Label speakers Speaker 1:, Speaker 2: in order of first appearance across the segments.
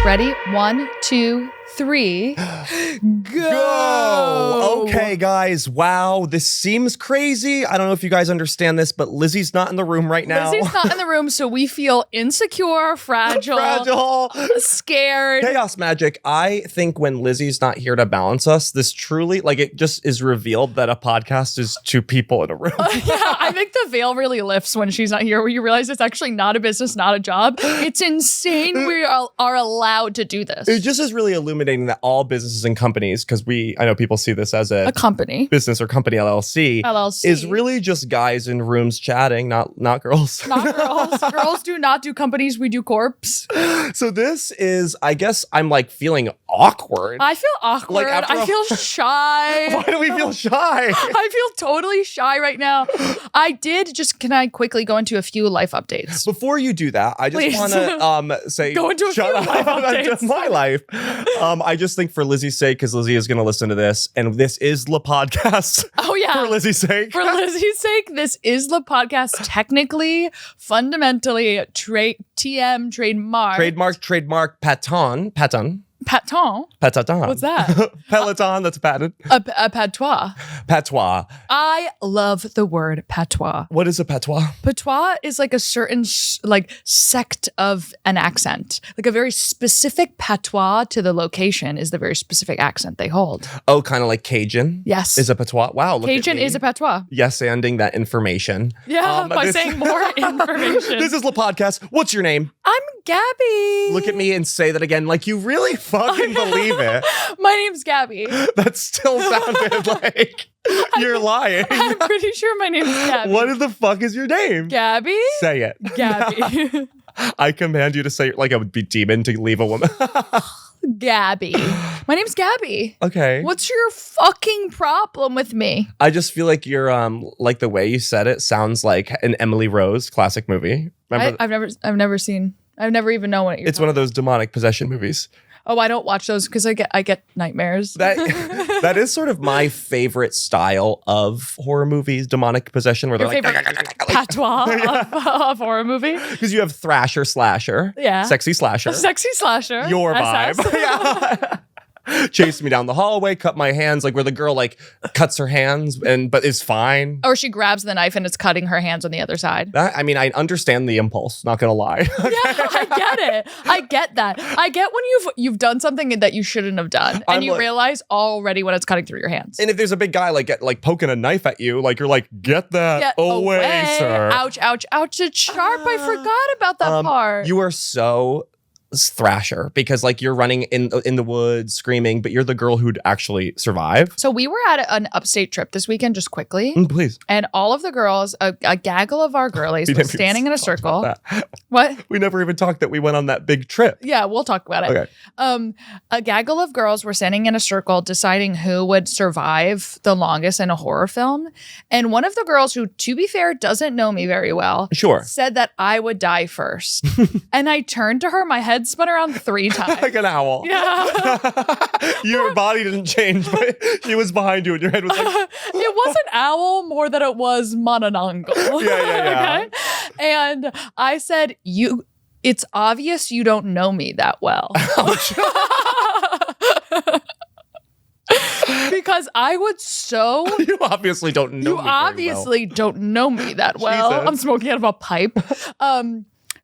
Speaker 1: Ready? 1, 2, 3. Go!
Speaker 2: Okay, guys. Wow, this seems crazy. I don't know if you guys understand this, but Lizzie's not in the room right now.
Speaker 1: Lizzie's not in the room, so we feel insecure, fragile, scared.
Speaker 2: Chaos magic. I think when Lizzie's not here to balance us, this truly, like, it just is revealed that a podcast is two people in a room.
Speaker 1: Yeah, I think the veil really lifts when she's not here, where you realize it's actually not a business, not a job. It's insane we are allowed to do this.
Speaker 2: It just is really illuminating that all businesses and companies, because I know people see this as a
Speaker 1: company,
Speaker 2: business or company LLC, is really just guys in rooms chatting, not girls.
Speaker 1: Not girls. Girls do not do companies. We do corps.
Speaker 2: So this is, I guess I'm like feeling awkward.
Speaker 1: I feel awkward. I feel shy.
Speaker 2: Why do we feel shy?
Speaker 1: I feel totally shy right now. Can I quickly go into a few life updates?
Speaker 2: Before you do that, I just want to say,
Speaker 1: go into a few life updates.
Speaker 2: My life. I just think for Lizzie's sake, because Lizzie is going to listen to this, and this is the podcast.
Speaker 1: Oh yeah,
Speaker 2: for Lizzie's sake.
Speaker 1: For Lizzie's sake, this is the podcast. Technically, fundamentally, TM trademark.
Speaker 2: Paton.
Speaker 1: What's that?
Speaker 2: Peloton. That's a patent.
Speaker 1: A patois.
Speaker 2: Patois.
Speaker 1: I love the word patois.
Speaker 2: What is a patois?
Speaker 1: Patois is like a certain sect of an accent. Like a very specific patois to the location is the very specific accent they hold.
Speaker 2: Oh, kind of like Cajun?
Speaker 1: Yes.
Speaker 2: Is a patois. Wow, look
Speaker 1: Cajun
Speaker 2: at me.
Speaker 1: is a patois.
Speaker 2: Yes, ending that information.
Speaker 1: Yeah, by saying more information.
Speaker 2: This is the podcast. What's your name?
Speaker 1: I'm Gabby.
Speaker 2: Look at me and say that again. Like you really fucking believe it.
Speaker 1: My name's Gabby.
Speaker 2: That still sounded like you're lying.
Speaker 1: I'm pretty sure my name's Gabby.
Speaker 2: What the fuck is your name?
Speaker 1: Gabby?
Speaker 2: Say it.
Speaker 1: Gabby.
Speaker 2: I command you to say it like I would be demon to leave a woman.
Speaker 1: Gabby. My name's Gabby.
Speaker 2: Okay.
Speaker 1: What's your fucking problem with me?
Speaker 2: I just feel like you're like the way you said it sounds like an Emily Rose classic movie. Remember?
Speaker 1: I've never even known what you're
Speaker 2: It's one of those demonic possession movies.
Speaker 1: Oh, I don't watch those because I get nightmares.
Speaker 2: That is sort of my favorite style of horror movies, demonic possession, where
Speaker 1: Your
Speaker 2: they're
Speaker 1: favorite patois of horror movie?
Speaker 2: Because you have thrasher, slasher, sexy slasher, your vibe. Yeah. Chase me down the hallway, cut my hands, like where the girl like cuts her hands but is fine.
Speaker 1: Or she grabs the knife and it's cutting her hands on the other side.
Speaker 2: I mean, I understand the impulse, not gonna lie.
Speaker 1: Yeah, I get it. I get that. I get when you've done something that you shouldn't have done. And you realize already when it's cutting through your hands.
Speaker 2: And if there's a big guy like poking a knife at you, like you're like, get that away, sir.
Speaker 1: Ouch, ouch, ouch. It's sharp. I forgot about that part.
Speaker 2: You are so thrasher because like you're running in the woods screaming, but you're the girl who'd actually survive.
Speaker 1: So we were at an upstate trip this weekend, just quickly.
Speaker 2: Please.
Speaker 1: And all of the girls, a gaggle of our girlies was standing in a circle. What?
Speaker 2: We never even talked that we went on that big trip.
Speaker 1: Yeah, we'll talk about it.
Speaker 2: Okay.
Speaker 1: A gaggle of girls were standing in a circle deciding who would survive the longest in a horror film. And one of the girls, who, to be fair, doesn't know me very well, said that I would die first. And I turned to her, my head spun around 3 times.
Speaker 2: Like an owl.
Speaker 1: Yeah.
Speaker 2: Your body didn't change, but she was behind you and your head was like...
Speaker 1: It wasn't owl more than it was Mononongle.
Speaker 2: Yeah.
Speaker 1: Okay? And I said, it's obvious you don't know me that well. Because I would so...
Speaker 2: You obviously don't know me
Speaker 1: obviously don't know me that well.
Speaker 2: Jesus.
Speaker 1: I'm smoking out of a pipe.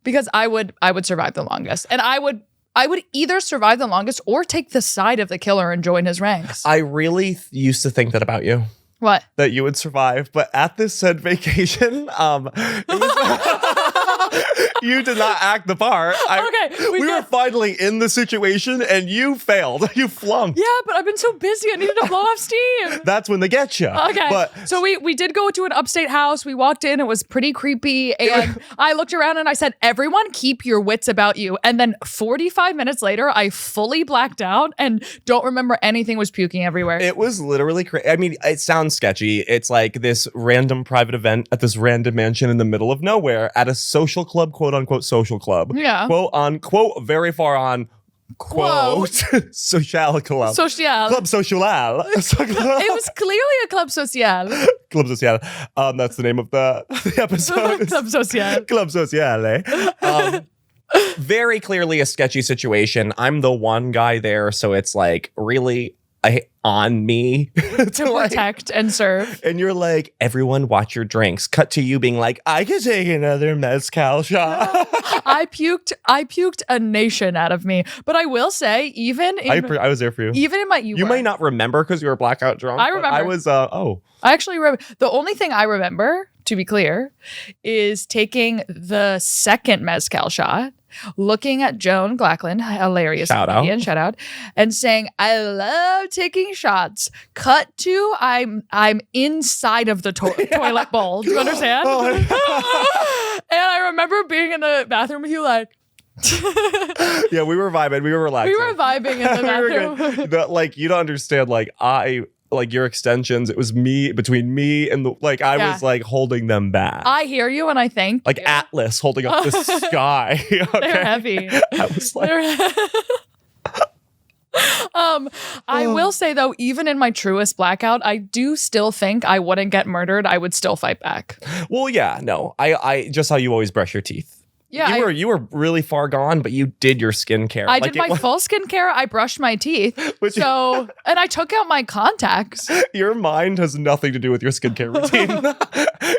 Speaker 1: Because I would survive the longest. And I would either survive the longest or take the side of the killer and join his ranks.
Speaker 2: I really used to think that about you.
Speaker 1: What?
Speaker 2: That you would survive. But at this said vacation, you did not act the part. We were finally in the situation and you failed. You flunked.
Speaker 1: Yeah, but I've been so busy. I needed to blow off steam.
Speaker 2: That's when they get you.
Speaker 1: Okay. So we did go to an upstate house. We walked in. It was pretty creepy. And I looked around and I said, everyone keep your wits about you. And then 45 minutes later, I fully blacked out and don't remember anything, was puking everywhere.
Speaker 2: It was literally crazy. I mean, it sounds sketchy. It's like this random private event at this random mansion in the middle of nowhere at a social club, quote unquote social club.
Speaker 1: Yeah.
Speaker 2: Quote unquote, very far on. Quote. Sociál club.
Speaker 1: Sociál.
Speaker 2: Club Sociál.
Speaker 1: It was clearly a Club Sociál.
Speaker 2: Club Sociál. That's the name of the episode.
Speaker 1: Club Sociál.
Speaker 2: Club Sociál. very clearly a sketchy situation. I'm the one guy there, so it's like really on me
Speaker 1: to protect and serve.
Speaker 2: And you're like, everyone watch your drinks. Cut to you being like, I could take another mezcal shot.
Speaker 1: I puked a nation out of me. But I will say,
Speaker 2: I was there for you.
Speaker 1: Even in my
Speaker 2: You may not remember because you were blackout drunk.
Speaker 1: I remember.
Speaker 2: I was I
Speaker 1: actually remember. The only thing I remember, to be clear, is taking the second mezcal shot, looking at Joan Glackland, hilarious comedian, shout out, and saying, I love taking shots. Cut to, I'm inside of the toilet bowl. Do you understand? And I remember being in the bathroom with you like,
Speaker 2: yeah, we were vibing. We were relaxing.
Speaker 1: We were vibing in the bathroom.
Speaker 2: You don't understand, your extensions, it was between me and I was like holding them back.
Speaker 1: I hear you and I think
Speaker 2: Atlas holding up the sky. Okay?
Speaker 1: They're heavy.
Speaker 2: I was like
Speaker 1: I will say though, even in my truest blackout, I do still think I wouldn't get murdered. I would still fight back.
Speaker 2: Well, yeah, no. I just how you always brush your teeth.
Speaker 1: Yeah,
Speaker 2: you were really far gone, but you did your skincare.
Speaker 1: I did my full skincare. I brushed my teeth. And I took out my contacts.
Speaker 2: Your mind has nothing to do with your skincare routine.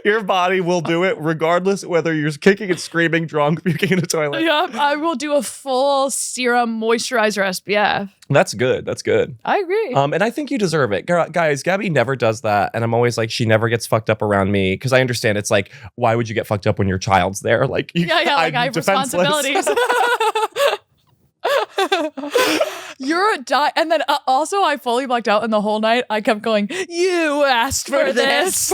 Speaker 2: Your body will do it regardless whether you're kicking and screaming, drunk, puking in a toilet.
Speaker 1: Yep, I will do a full serum moisturizer SPF.
Speaker 2: That's good. That's good.
Speaker 1: I agree.
Speaker 2: And I think you deserve it. Guys, Gabby never does that. And I'm always like, she never gets fucked up around me. Because I understand it's like, why would you get fucked up when your child's there? Like,
Speaker 1: I have responsibilities. You're a and then also I fully blacked out, and the whole night I kept going, you asked for this.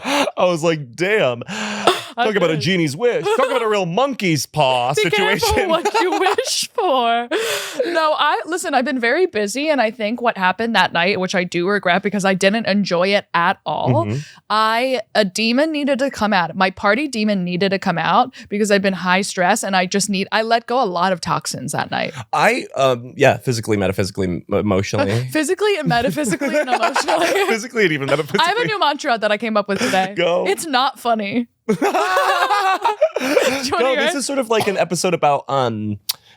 Speaker 2: I was like, damn. Talk about a genie's wish. Talk about a real monkey's paw situation.
Speaker 1: Careful what you wish for. No, I've been very busy, and I think what happened that night, which I do regret because I didn't enjoy it at all, a demon needed to come out. My party demon needed to come out because I've been high stress, and I let go a lot of toxins that night.
Speaker 2: Physically, metaphysically, emotionally.
Speaker 1: Physically and metaphysically and emotionally.
Speaker 2: Physically and even metaphysically.
Speaker 1: I have a new mantra that I came up with today.
Speaker 2: Go.
Speaker 1: It's not funny.
Speaker 2: No, this is sort of like an episode about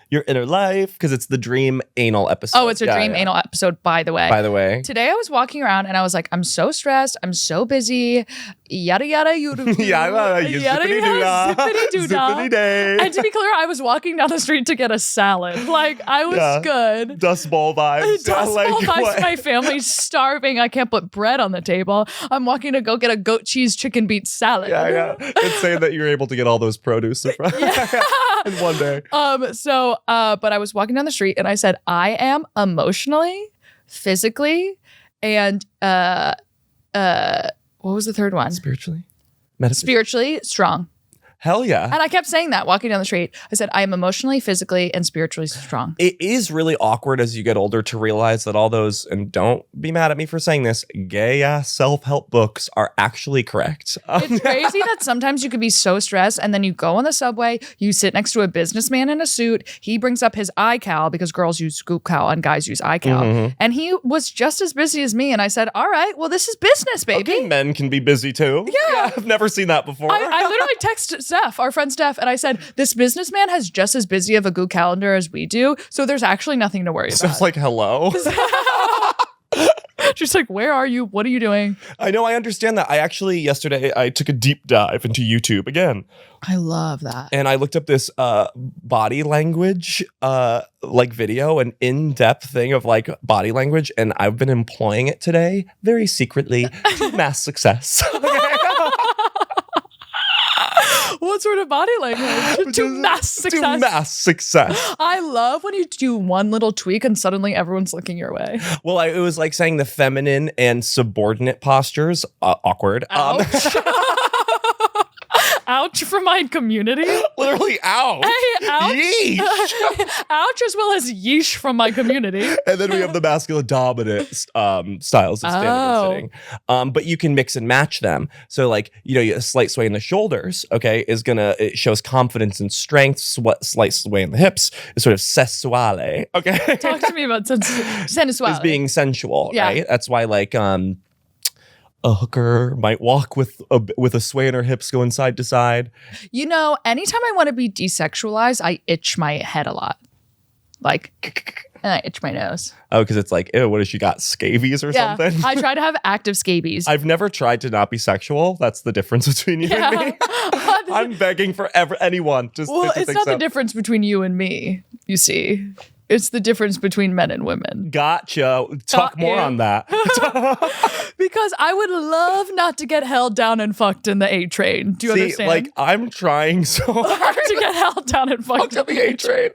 Speaker 2: your inner life, because it's the Dream Anal episode.
Speaker 1: Oh, it's a Dream Anal episode, by the way.
Speaker 2: By the way.
Speaker 1: Today I was walking around and I was like, I'm so stressed. I'm so busy. Yada, yada, yada,
Speaker 2: yada, zippity day.
Speaker 1: And to be clear, I was walking down the street to get a salad. Like, I was good.
Speaker 2: Dust Bowl vibes.
Speaker 1: Dust Bowl vibes. My family's starving. I can't put bread on the table. I'm walking to go get a goat cheese chicken beet salad.
Speaker 2: Yeah. It's saying that you're able to get all those produce in one day.
Speaker 1: But I was walking down the street and I said, I am emotionally, physically, and what was the third one?
Speaker 2: Spiritually
Speaker 1: strong.
Speaker 2: Hell yeah.
Speaker 1: And I kept saying that walking down the street. I said, I am emotionally, physically, and spiritually strong.
Speaker 2: It is really awkward as you get older to realize that all those, and don't be mad at me for saying this, gay-ass self-help books are actually correct.
Speaker 1: It's crazy that sometimes you could be so stressed and then you go on the subway, you sit next to a businessman in a suit, he brings up his iCal because girls use Scoop Cal and guys use iCal. And he was just as busy as me. And I said, all right, well, this is business, baby.
Speaker 2: Okay, men can be busy too.
Speaker 1: Yeah.
Speaker 2: I've never seen that before.
Speaker 1: I literally texted Steph, our friend Steph, and I said, this businessman has just as busy of a Google Calendar as we do, so there's actually nothing to worry about.
Speaker 2: Steph's like, hello?
Speaker 1: She's like, where are you? What are you doing?
Speaker 2: I know, I understand that. Yesterday, I took a deep dive into YouTube again.
Speaker 1: I love that.
Speaker 2: And I looked up this body language video, an in-depth thing of body language, and I've been employing it today very secretly to mass success.
Speaker 1: What sort of body language? To mass success.
Speaker 2: To mass success.
Speaker 1: I love when you do one little tweak and suddenly everyone's looking your way.
Speaker 2: Well, it was like saying the feminine and subordinate postures. Awkward.
Speaker 1: Ouch. Ouch for my community.
Speaker 2: Literally ouch.
Speaker 1: Hey, ouch.
Speaker 2: Yeesh.
Speaker 1: Ouch as well as yeesh from my community.
Speaker 2: And then we have the masculine dominant styles of standing and sitting. But you can mix and match them. So a slight sway in the shoulders, okay, it shows confidence and strength. Slight sway in the hips is sort of sensuale, okay?
Speaker 1: Talk to me about sensuale.
Speaker 2: It's being sensual, right? That's why a hooker, might walk with a sway in her hips going side to side.
Speaker 1: You know, anytime I want to be desexualized, I itch my head a lot. Like, and I itch my nose.
Speaker 2: Oh, because it's like, ew, what has she got? Scabies or something?
Speaker 1: I try to have active scabies.
Speaker 2: I've never tried to not be sexual. That's the difference between you and me. I'm begging for anyone. It's
Speaker 1: not the difference between you and me, you see. It's the difference between men and women.
Speaker 2: Gotcha. Talk more on that.
Speaker 1: Because I would love not to get held down and fucked in the A train. Do you understand?
Speaker 2: Like, I'm trying so hard
Speaker 1: to get held down and fucked in the A train.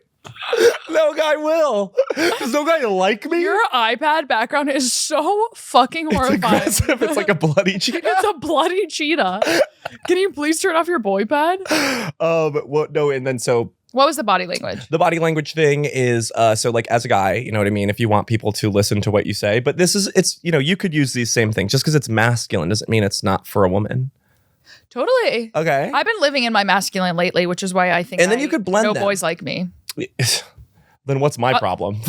Speaker 2: No guy will. Does no guy like me?
Speaker 1: Your iPad background is so fucking horrifying.
Speaker 2: It's aggressive. It's like a bloody cheetah.
Speaker 1: It's a bloody cheetah. Can you please turn off your boy pad? What was the body language?
Speaker 2: The body language thing is, so like as a guy, you know what I mean? If you want people to listen to what you say, but it's, you know, you could use these same things. Just because it's masculine doesn't mean it's not for a woman.
Speaker 1: Totally.
Speaker 2: Okay.
Speaker 1: I've been living in my masculine lately, which is why I think
Speaker 2: then you could blend them.
Speaker 1: Boys like me.
Speaker 2: Then what's my problem?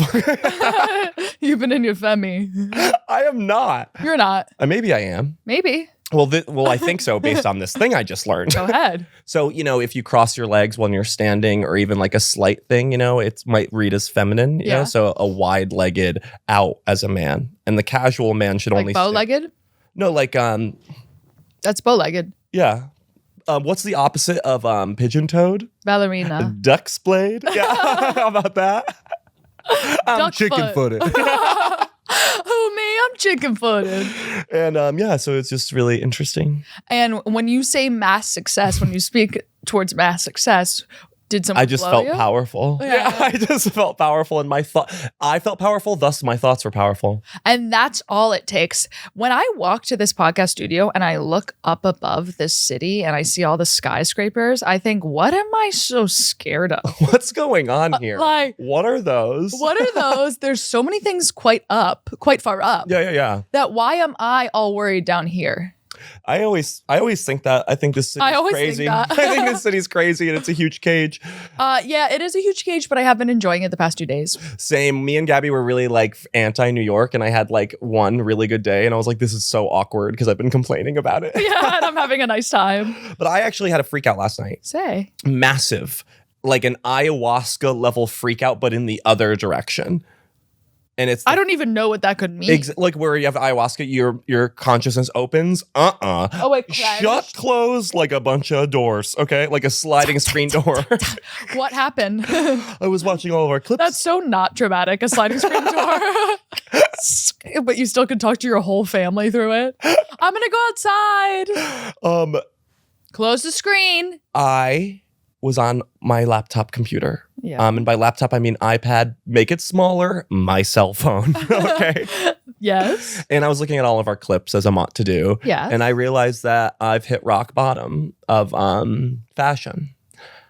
Speaker 1: You've been in your femi.
Speaker 2: I am not.
Speaker 1: You're not.
Speaker 2: Maybe I am.
Speaker 1: Maybe.
Speaker 2: Well, I think so based on this thing I just learned.
Speaker 1: Go ahead.
Speaker 2: So, you know, if you cross your legs when you're standing or even like a slight thing, you know, it might read as feminine, you know, so a wide-legged out as a man. And the casual man should only...
Speaker 1: bow-legged?
Speaker 2: No, like...
Speaker 1: That's bow-legged.
Speaker 2: Yeah. What's the opposite of pigeon-toed?
Speaker 1: Ballerina.
Speaker 2: Duck-splayed? Yeah. How about that? I'm chicken-footed.
Speaker 1: Oh, me, I'm chicken-footed.
Speaker 2: And so it's just really interesting.
Speaker 1: And when you say mass success, when you speak towards mass success, did someone
Speaker 2: I just felt
Speaker 1: you?
Speaker 2: powerful. Yeah, I just felt powerful in my I felt powerful, thus my thoughts were powerful.
Speaker 1: And that's all it takes. When I walk to this podcast studio and I look up above this city and I see all the skyscrapers, I think, what am I so scared of?
Speaker 2: What's going on here? What are those?
Speaker 1: What are those? There's so many things quite far up.
Speaker 2: Yeah.
Speaker 1: That why am I all worried down here?
Speaker 2: I always think that. I think this city's crazy. I think this city's crazy and it's a huge cage.
Speaker 1: Yeah, it is a huge cage, but I have been enjoying it the past 2 days.
Speaker 2: Same. Me and Gabby were really like anti-New York, and I had like one really good day, and I was like, this is so awkward because I've been complaining about it.
Speaker 1: Yeah, and I'm having a nice time.
Speaker 2: But I actually had a freak out last night.
Speaker 1: Say.
Speaker 2: Massive. Like an ayahuasca level freak out, but in the other direction. And it's
Speaker 1: I don't even know what that could mean.
Speaker 2: Like where you have ayahuasca, your consciousness opens.
Speaker 1: Oh, wait,
Speaker 2: shut, close, like a bunch of doors. Okay, like a sliding screen door.
Speaker 1: What happened?
Speaker 2: I was watching all of our clips.
Speaker 1: That's so not dramatic. A sliding screen door. But you still could talk to your whole family through it. I'm gonna go outside. Close the screen.
Speaker 2: I was on my laptop computer.
Speaker 1: Yeah.
Speaker 2: And by laptop, I mean iPad, make it smaller, my cell phone. Okay.
Speaker 1: Yes.
Speaker 2: And I was looking at all of our clips as I'm ought to do.
Speaker 1: Yeah.
Speaker 2: And I realized that I've hit rock bottom of fashion.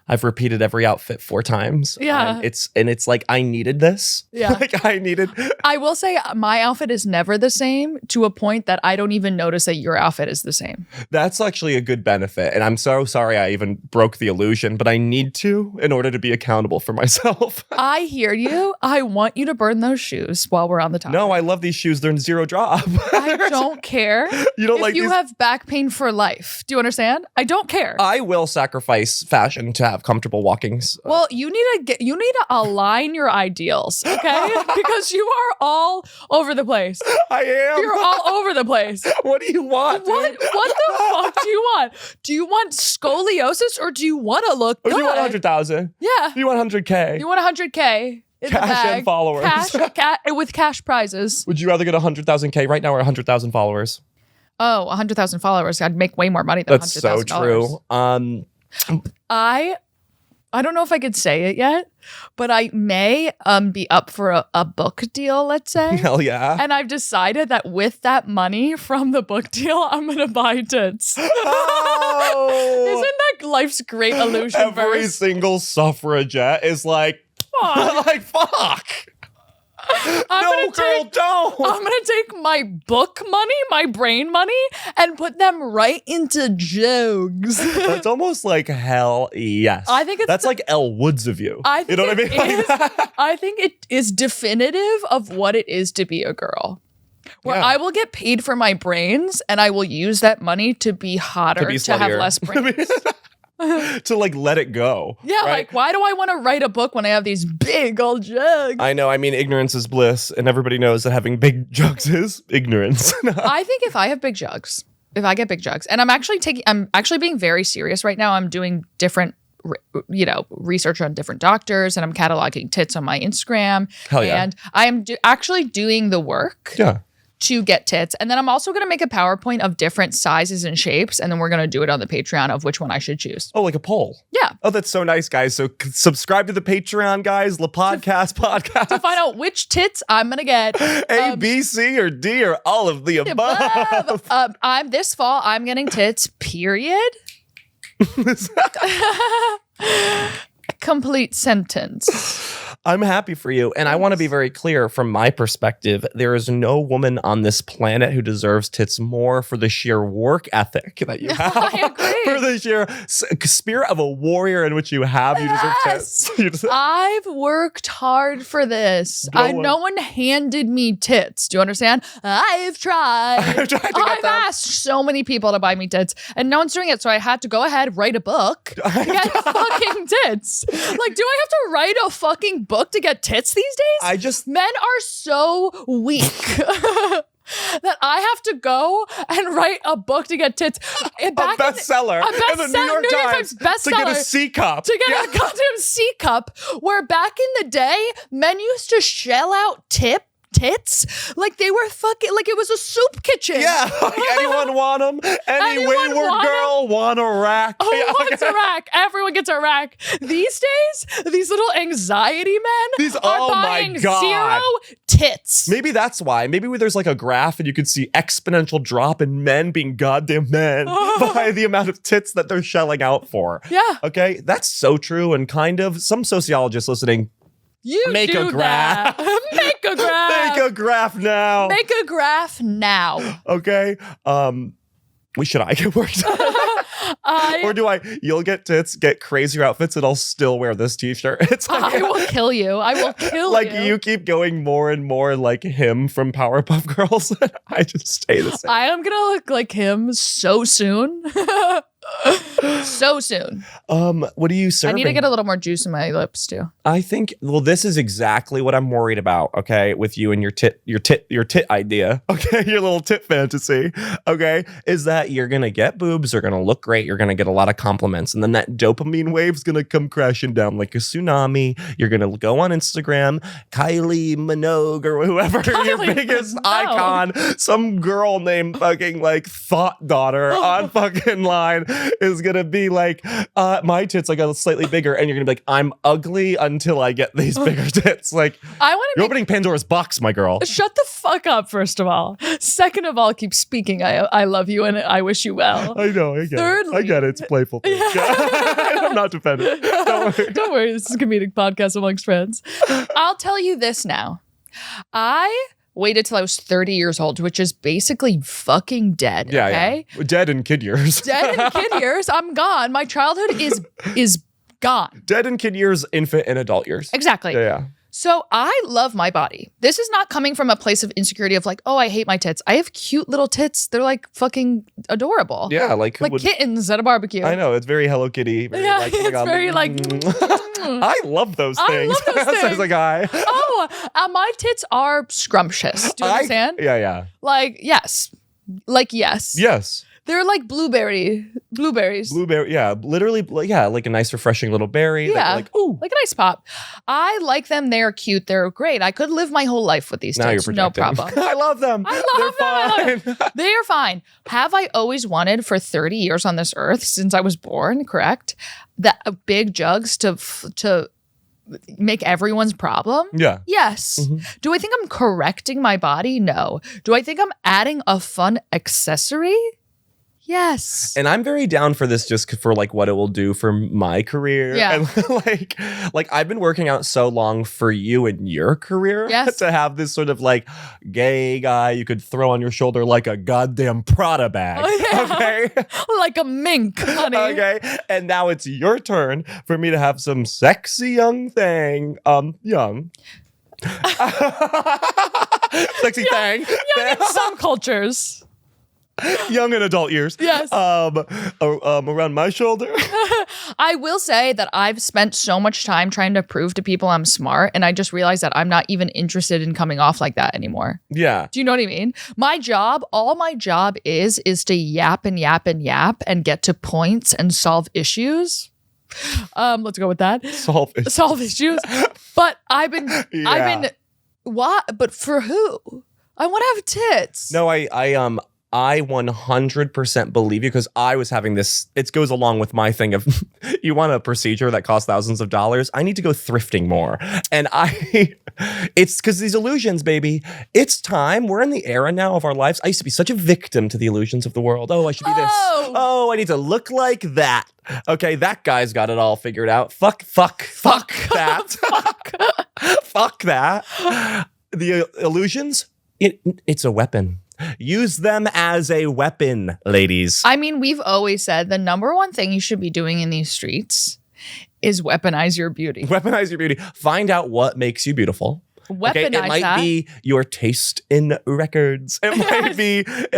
Speaker 2: I've repeated every outfit 4 times.
Speaker 1: Yeah.
Speaker 2: It's like I needed this.
Speaker 1: Yeah.
Speaker 2: Like
Speaker 1: I will say my outfit is never the same, to a point that I don't even notice that your outfit is the same.
Speaker 2: That's actually a good benefit. And I'm so sorry I even broke the illusion, but I need to in order to be accountable for myself.
Speaker 1: I hear you. I want you to burn those shoes while we're on the topic.
Speaker 2: No, I love these shoes. They're in 0 drop.
Speaker 1: I don't care.
Speaker 2: You don't
Speaker 1: if
Speaker 2: like
Speaker 1: you
Speaker 2: these?
Speaker 1: have back pain for life. Do you understand? I don't care.
Speaker 2: I will sacrifice fashion to have comfortable walkings.
Speaker 1: Well, you need to align your ideals, okay? Because you are all over the place.
Speaker 2: I am.
Speaker 1: You're all over the place.
Speaker 2: What do you want?
Speaker 1: What the fuck do you want? Do you want scoliosis or do you want to look good?
Speaker 2: Or do you want 100,000?
Speaker 1: Yeah.
Speaker 2: You want 100K?
Speaker 1: You want 100K?
Speaker 2: Cash and followers.
Speaker 1: With cash prizes.
Speaker 2: Would you rather get 100,000K right now or 100,000 followers?
Speaker 1: Oh, 100,000 followers. I'd make way more money than $100,000.
Speaker 2: That's so true.
Speaker 1: I don't know if I could say it yet, but I may be up for a book deal, let's say.
Speaker 2: Hell yeah.
Speaker 1: And I've decided that with that money from the book deal, I'm going to buy tits. Oh. Isn't that life's great illusion?
Speaker 2: Every single suffragette is like, fuck. Like, fuck. Don't.
Speaker 1: I'm gonna take my book money, my brain money, and put them right into jugs.
Speaker 2: That's almost like hell yes.
Speaker 1: I think
Speaker 2: that's like Elle Woods of you. You know what I mean?
Speaker 1: I think it is definitive of what it is to be a girl. Where I will get paid for my brains and I will use that money to be hotter, to have less brains.
Speaker 2: To like let it go.
Speaker 1: Yeah, right? Like why do I want to write a book when I have these big old jugs?
Speaker 2: I know. I mean, ignorance is bliss, and everybody knows that having big jugs is ignorance.
Speaker 1: I think if I have big jugs, if I get big jugs, and I'm actually being very serious right now. I'm doing different research on different doctors, and I'm cataloging tits on my Instagram.
Speaker 2: Hell yeah.
Speaker 1: And I am actually doing the work to get tits. And then I'm also going to make a PowerPoint of different sizes and shapes, and then we're going to do it on the Patreon of which one I should choose.
Speaker 2: Oh, like a poll?
Speaker 1: Yeah.
Speaker 2: Oh, that's so nice, guys. So subscribe to the Patreon, guys, the podcast.
Speaker 1: To find out which tits I'm going to get.
Speaker 2: A, B, C, or D, or all of the above.
Speaker 1: This fall, I'm getting tits, period. Complete sentence.
Speaker 2: I'm happy for you. And I want to be very clear from my perspective. There is no woman on this planet who deserves tits more for the sheer work ethic that you have.
Speaker 1: I agree.
Speaker 2: For the sheer spirit of a warrior in which you have. You deserve tits.
Speaker 1: I've worked hard for this. No one handed me tits. Do you understand? I've tried. I've asked so many people to buy me tits, and no one's doing it. So I had to go ahead, write a book, get fucking tits. Like, do I have to write a fucking book to get tits these days? Men are so weak that I have to go and write a book to get tits.
Speaker 2: A bestseller.
Speaker 1: In the New York Times bestseller.
Speaker 2: To get a C cup.
Speaker 1: To get a goddamn C cup, where back in the day, men used to shell out tits like they were fucking, like it was a soup kitchen.
Speaker 2: Yeah, like anyone want them? Any wayward girl want a rack?
Speaker 1: Who wants a rack? Everyone gets a rack. These days, these little anxiety men are buying 0 tits.
Speaker 2: Maybe that's why. Maybe there's like a graph and you could see exponential drop in men being goddamn men by the amount of tits that they're shelling out for.
Speaker 1: Yeah.
Speaker 2: Okay, that's so true, and kind of some sociologists listening.
Speaker 1: Make a graph. Make a graph.
Speaker 2: Make a graph now.
Speaker 1: Make a graph now.
Speaker 2: Okay. Should I get worked? Or do you'll get tits, get crazier outfits, and I'll still wear this t-shirt. It's like,
Speaker 1: I will kill you. I will kill you.
Speaker 2: Like you keep going more and more like him from Powerpuff Girls. I just stay the same.
Speaker 1: I am going to look like him so soon. So soon.
Speaker 2: What are you serving?
Speaker 1: I need to get a little more juice in my lips too.
Speaker 2: I think, this is exactly what I'm worried about, okay, with you and your tit idea, okay, your little tit fantasy, okay, is that you're gonna get boobs, they're gonna look great, you're gonna get a lot of compliments, and then that dopamine wave's gonna come crashing down like a tsunami. You're gonna go on Instagram, Kylie Minogue or whoever, your biggest icon, some girl named fucking like Thought Daughter on fucking line is gonna be like, my tits like a slightly bigger, and you're gonna be like, I'm ugly until I get these bigger tits. Like, you're opening Pandora's box, my girl.
Speaker 1: Shut the fuck up, first of all. Second of all, keep speaking. I love you and I wish you well.
Speaker 2: I know, I get it. It's playful. I'm not defending.
Speaker 1: Don't worry, this is a comedic podcast amongst friends. I'll tell you this now. I waited till I was 30 years old, which is basically fucking dead.
Speaker 2: Yeah,
Speaker 1: okay?
Speaker 2: Yeah. Dead in kid years.
Speaker 1: Dead in kid years. I'm gone. My childhood is gone.
Speaker 2: Dead in kid years, infant and adult years.
Speaker 1: Exactly.
Speaker 2: Yeah.
Speaker 1: So I love my body. This is not coming from a place of insecurity of like, oh, I hate my tits. I have cute little tits. They're like fucking adorable.
Speaker 2: Yeah, like
Speaker 1: kittens at a barbecue.
Speaker 2: I know, it's very Hello Kitty. Very
Speaker 1: yeah, it's very like.
Speaker 2: I love those things.
Speaker 1: I love those things.
Speaker 2: As a guy.
Speaker 1: My tits are scrumptious. Do you understand?
Speaker 2: Yeah.
Speaker 1: Like yes.
Speaker 2: Yes.
Speaker 1: They're like blueberries.
Speaker 2: Blueberry, yeah. Literally, like a nice, refreshing little berry.
Speaker 1: Yeah, like a nice pop. I like them. They're cute. They're great. I could live my whole life with these
Speaker 2: now
Speaker 1: tits. No problem.
Speaker 2: I love them.
Speaker 1: They're fine. They are fine. Have I always wanted for 30 years on this earth since I was born, correct, that big jugs to make everyone's problem?
Speaker 2: Yeah.
Speaker 1: Yes. Mm-hmm. Do I think I'm correcting my body? No. Do I think I'm adding a fun accessory? Yes.
Speaker 2: And I'm very down for this just for like what it will do for my career.
Speaker 1: Yeah.
Speaker 2: And like I've been working out so long for you and your career.
Speaker 1: Yes.
Speaker 2: To have this sort of like gay guy you could throw on your shoulder like a goddamn Prada bag.
Speaker 1: Oh, yeah.
Speaker 2: Okay.
Speaker 1: Like a mink, honey.
Speaker 2: Okay. And now it's your turn for me to have some sexy young thing. Young. Sexy thang.
Speaker 1: Young in some cultures.
Speaker 2: Young in adult years.
Speaker 1: Yes.
Speaker 2: Around my shoulder.
Speaker 1: I will say that I've spent so much time trying to prove to people I'm smart, and I just realized that I'm not even interested in coming off like that anymore.
Speaker 2: Yeah.
Speaker 1: Do you know what I mean? All my job is to yap and yap and yap and get to points and solve issues. Let's go with that.
Speaker 2: Solve
Speaker 1: issues. But I've been what? But for who? I want to have tits.
Speaker 2: No, I 100% believe you, because I was having this. It goes along with my thing of you want a procedure that costs thousands of dollars. I need to go thrifting more. And it's because these illusions, baby, it's time. We're in the era now of our lives. I used to be such a victim to the illusions of the world. Oh, I should be this. Oh, I need to look like that. Okay, that guy's got it all figured out. Fuck that. Fuck that. The illusions, it's a weapon. Use them as a weapon, ladies.
Speaker 1: I mean, we've always said the number one thing you should be doing in these streets is weaponize your beauty.
Speaker 2: Weaponize your beauty. Find out what makes you beautiful.
Speaker 1: Weaponize
Speaker 2: It might be your taste in records. It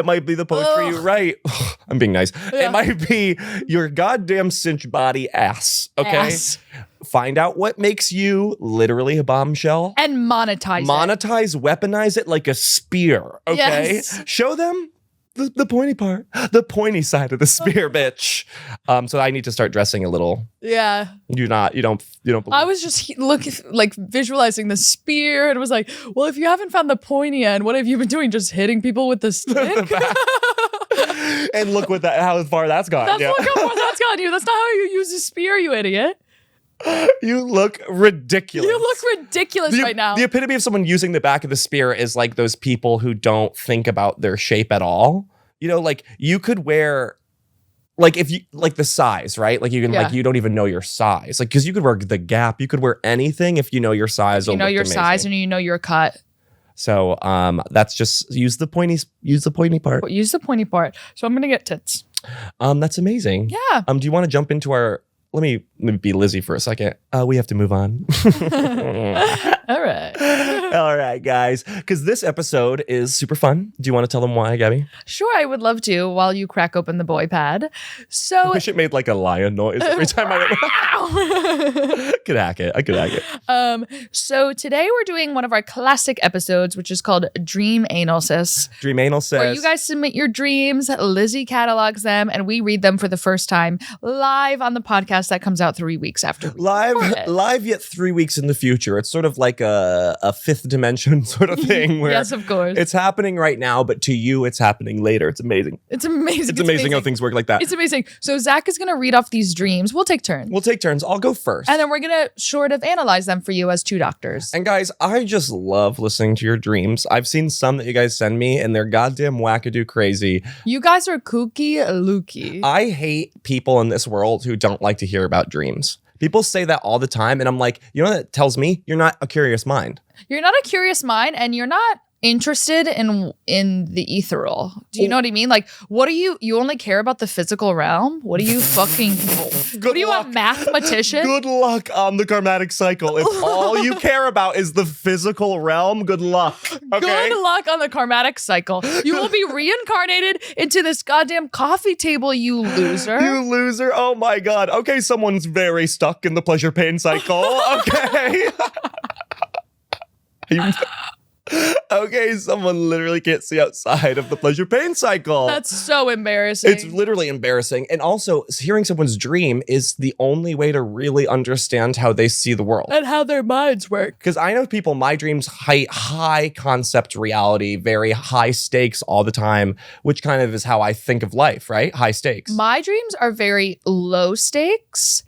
Speaker 2: might be the poetry you write. I'm being nice. Yeah. It might be your goddamn cinch body ass. Okay. Find out what makes you literally a bombshell.
Speaker 1: And monetize it.
Speaker 2: Weaponize it like a spear. Okay. Yes. Show them the pointy part. The pointy side of the spear, bitch. So I need to start dressing a little.
Speaker 1: Yeah.
Speaker 2: You don't believe.
Speaker 1: I was just visualizing the spear and was like, well, if you haven't found the pointy end, what have you been doing? Just hitting people with the stick?
Speaker 2: And look how far that's gone.
Speaker 1: Look how far that's gone. That's not how you use a spear, you idiot.
Speaker 2: You look ridiculous.
Speaker 1: Right now.
Speaker 2: The epitome of someone using the back of the spear is like those people who don't think about their shape at all. You know, like you could wear, like if you like the size, right? Like you can like you don't even know your size, like because you could wear the Gap, you could wear anything if you know your size.
Speaker 1: You know your size and you know your cut.
Speaker 2: So that's just use the pointy part.
Speaker 1: Use the pointy part. So I'm gonna get tits.
Speaker 2: That's amazing.
Speaker 1: Yeah.
Speaker 2: Do you want to jump into our? Let me be Lizzie for a second. We have to move on.
Speaker 1: All right.
Speaker 2: All right, guys. Because this episode is super fun. Do you want to tell them why, Gabby?
Speaker 1: Sure, I would love to while you crack open the boy pad. So
Speaker 2: I wish it made like a lion noise every time I could hack it. I could hack
Speaker 1: it. So today we're doing one of our classic episodes, which is called Dream Anal Sis.
Speaker 2: Dream Anal Sis.
Speaker 1: Where you guys submit your dreams, Lizzie catalogs them, and we read them for the first time live on the podcast that comes out 3 weeks after.
Speaker 2: Live yet 3 weeks in the future. It's sort of like a fifth dimension sort of thing where
Speaker 1: yes, of course.
Speaker 2: It's happening right now, but to you it's happening later. It's amazing.
Speaker 1: It's amazing
Speaker 2: how things work like that.
Speaker 1: It's amazing. So Zach is going to read off these dreams. We'll take turns.
Speaker 2: I'll go first.
Speaker 1: And then we're going to sort of analyze them for you as two doctors.
Speaker 2: And guys, I just love listening to your dreams. I've seen some that you guys send me and they're goddamn wackadoo crazy.
Speaker 1: You guys are kooky looky.
Speaker 2: I hate people in this world who don't like to hear about dreams. People say that all the time, and I'm like, you know what that tells me? You're not a curious mind.
Speaker 1: You're not a curious mind, and you're not interested in the ethereal. Do you know what I mean? Like, what are you only care about the physical realm? What are you fucking what are you, a mathematician?
Speaker 2: Good luck on the karmatic cycle. If all you care about is the physical realm, good luck. Okay?
Speaker 1: Good luck on the karmatic cycle. You will be reincarnated into this goddamn coffee table, you loser.
Speaker 2: You loser. Oh my God. Okay, someone's very stuck in the pleasure pain cycle. Okay. Okay, someone literally can't see outside of the pleasure pain cycle.
Speaker 1: That's so embarrassing.
Speaker 2: It's literally embarrassing. And also, hearing someone's dream is the only way to really understand how they see the world.
Speaker 1: And how their minds work.
Speaker 2: Because I know people, my dreams, high concept reality, very high stakes all the time, which kind of is how I think of life, right? High stakes.
Speaker 1: My dreams are very low stakes.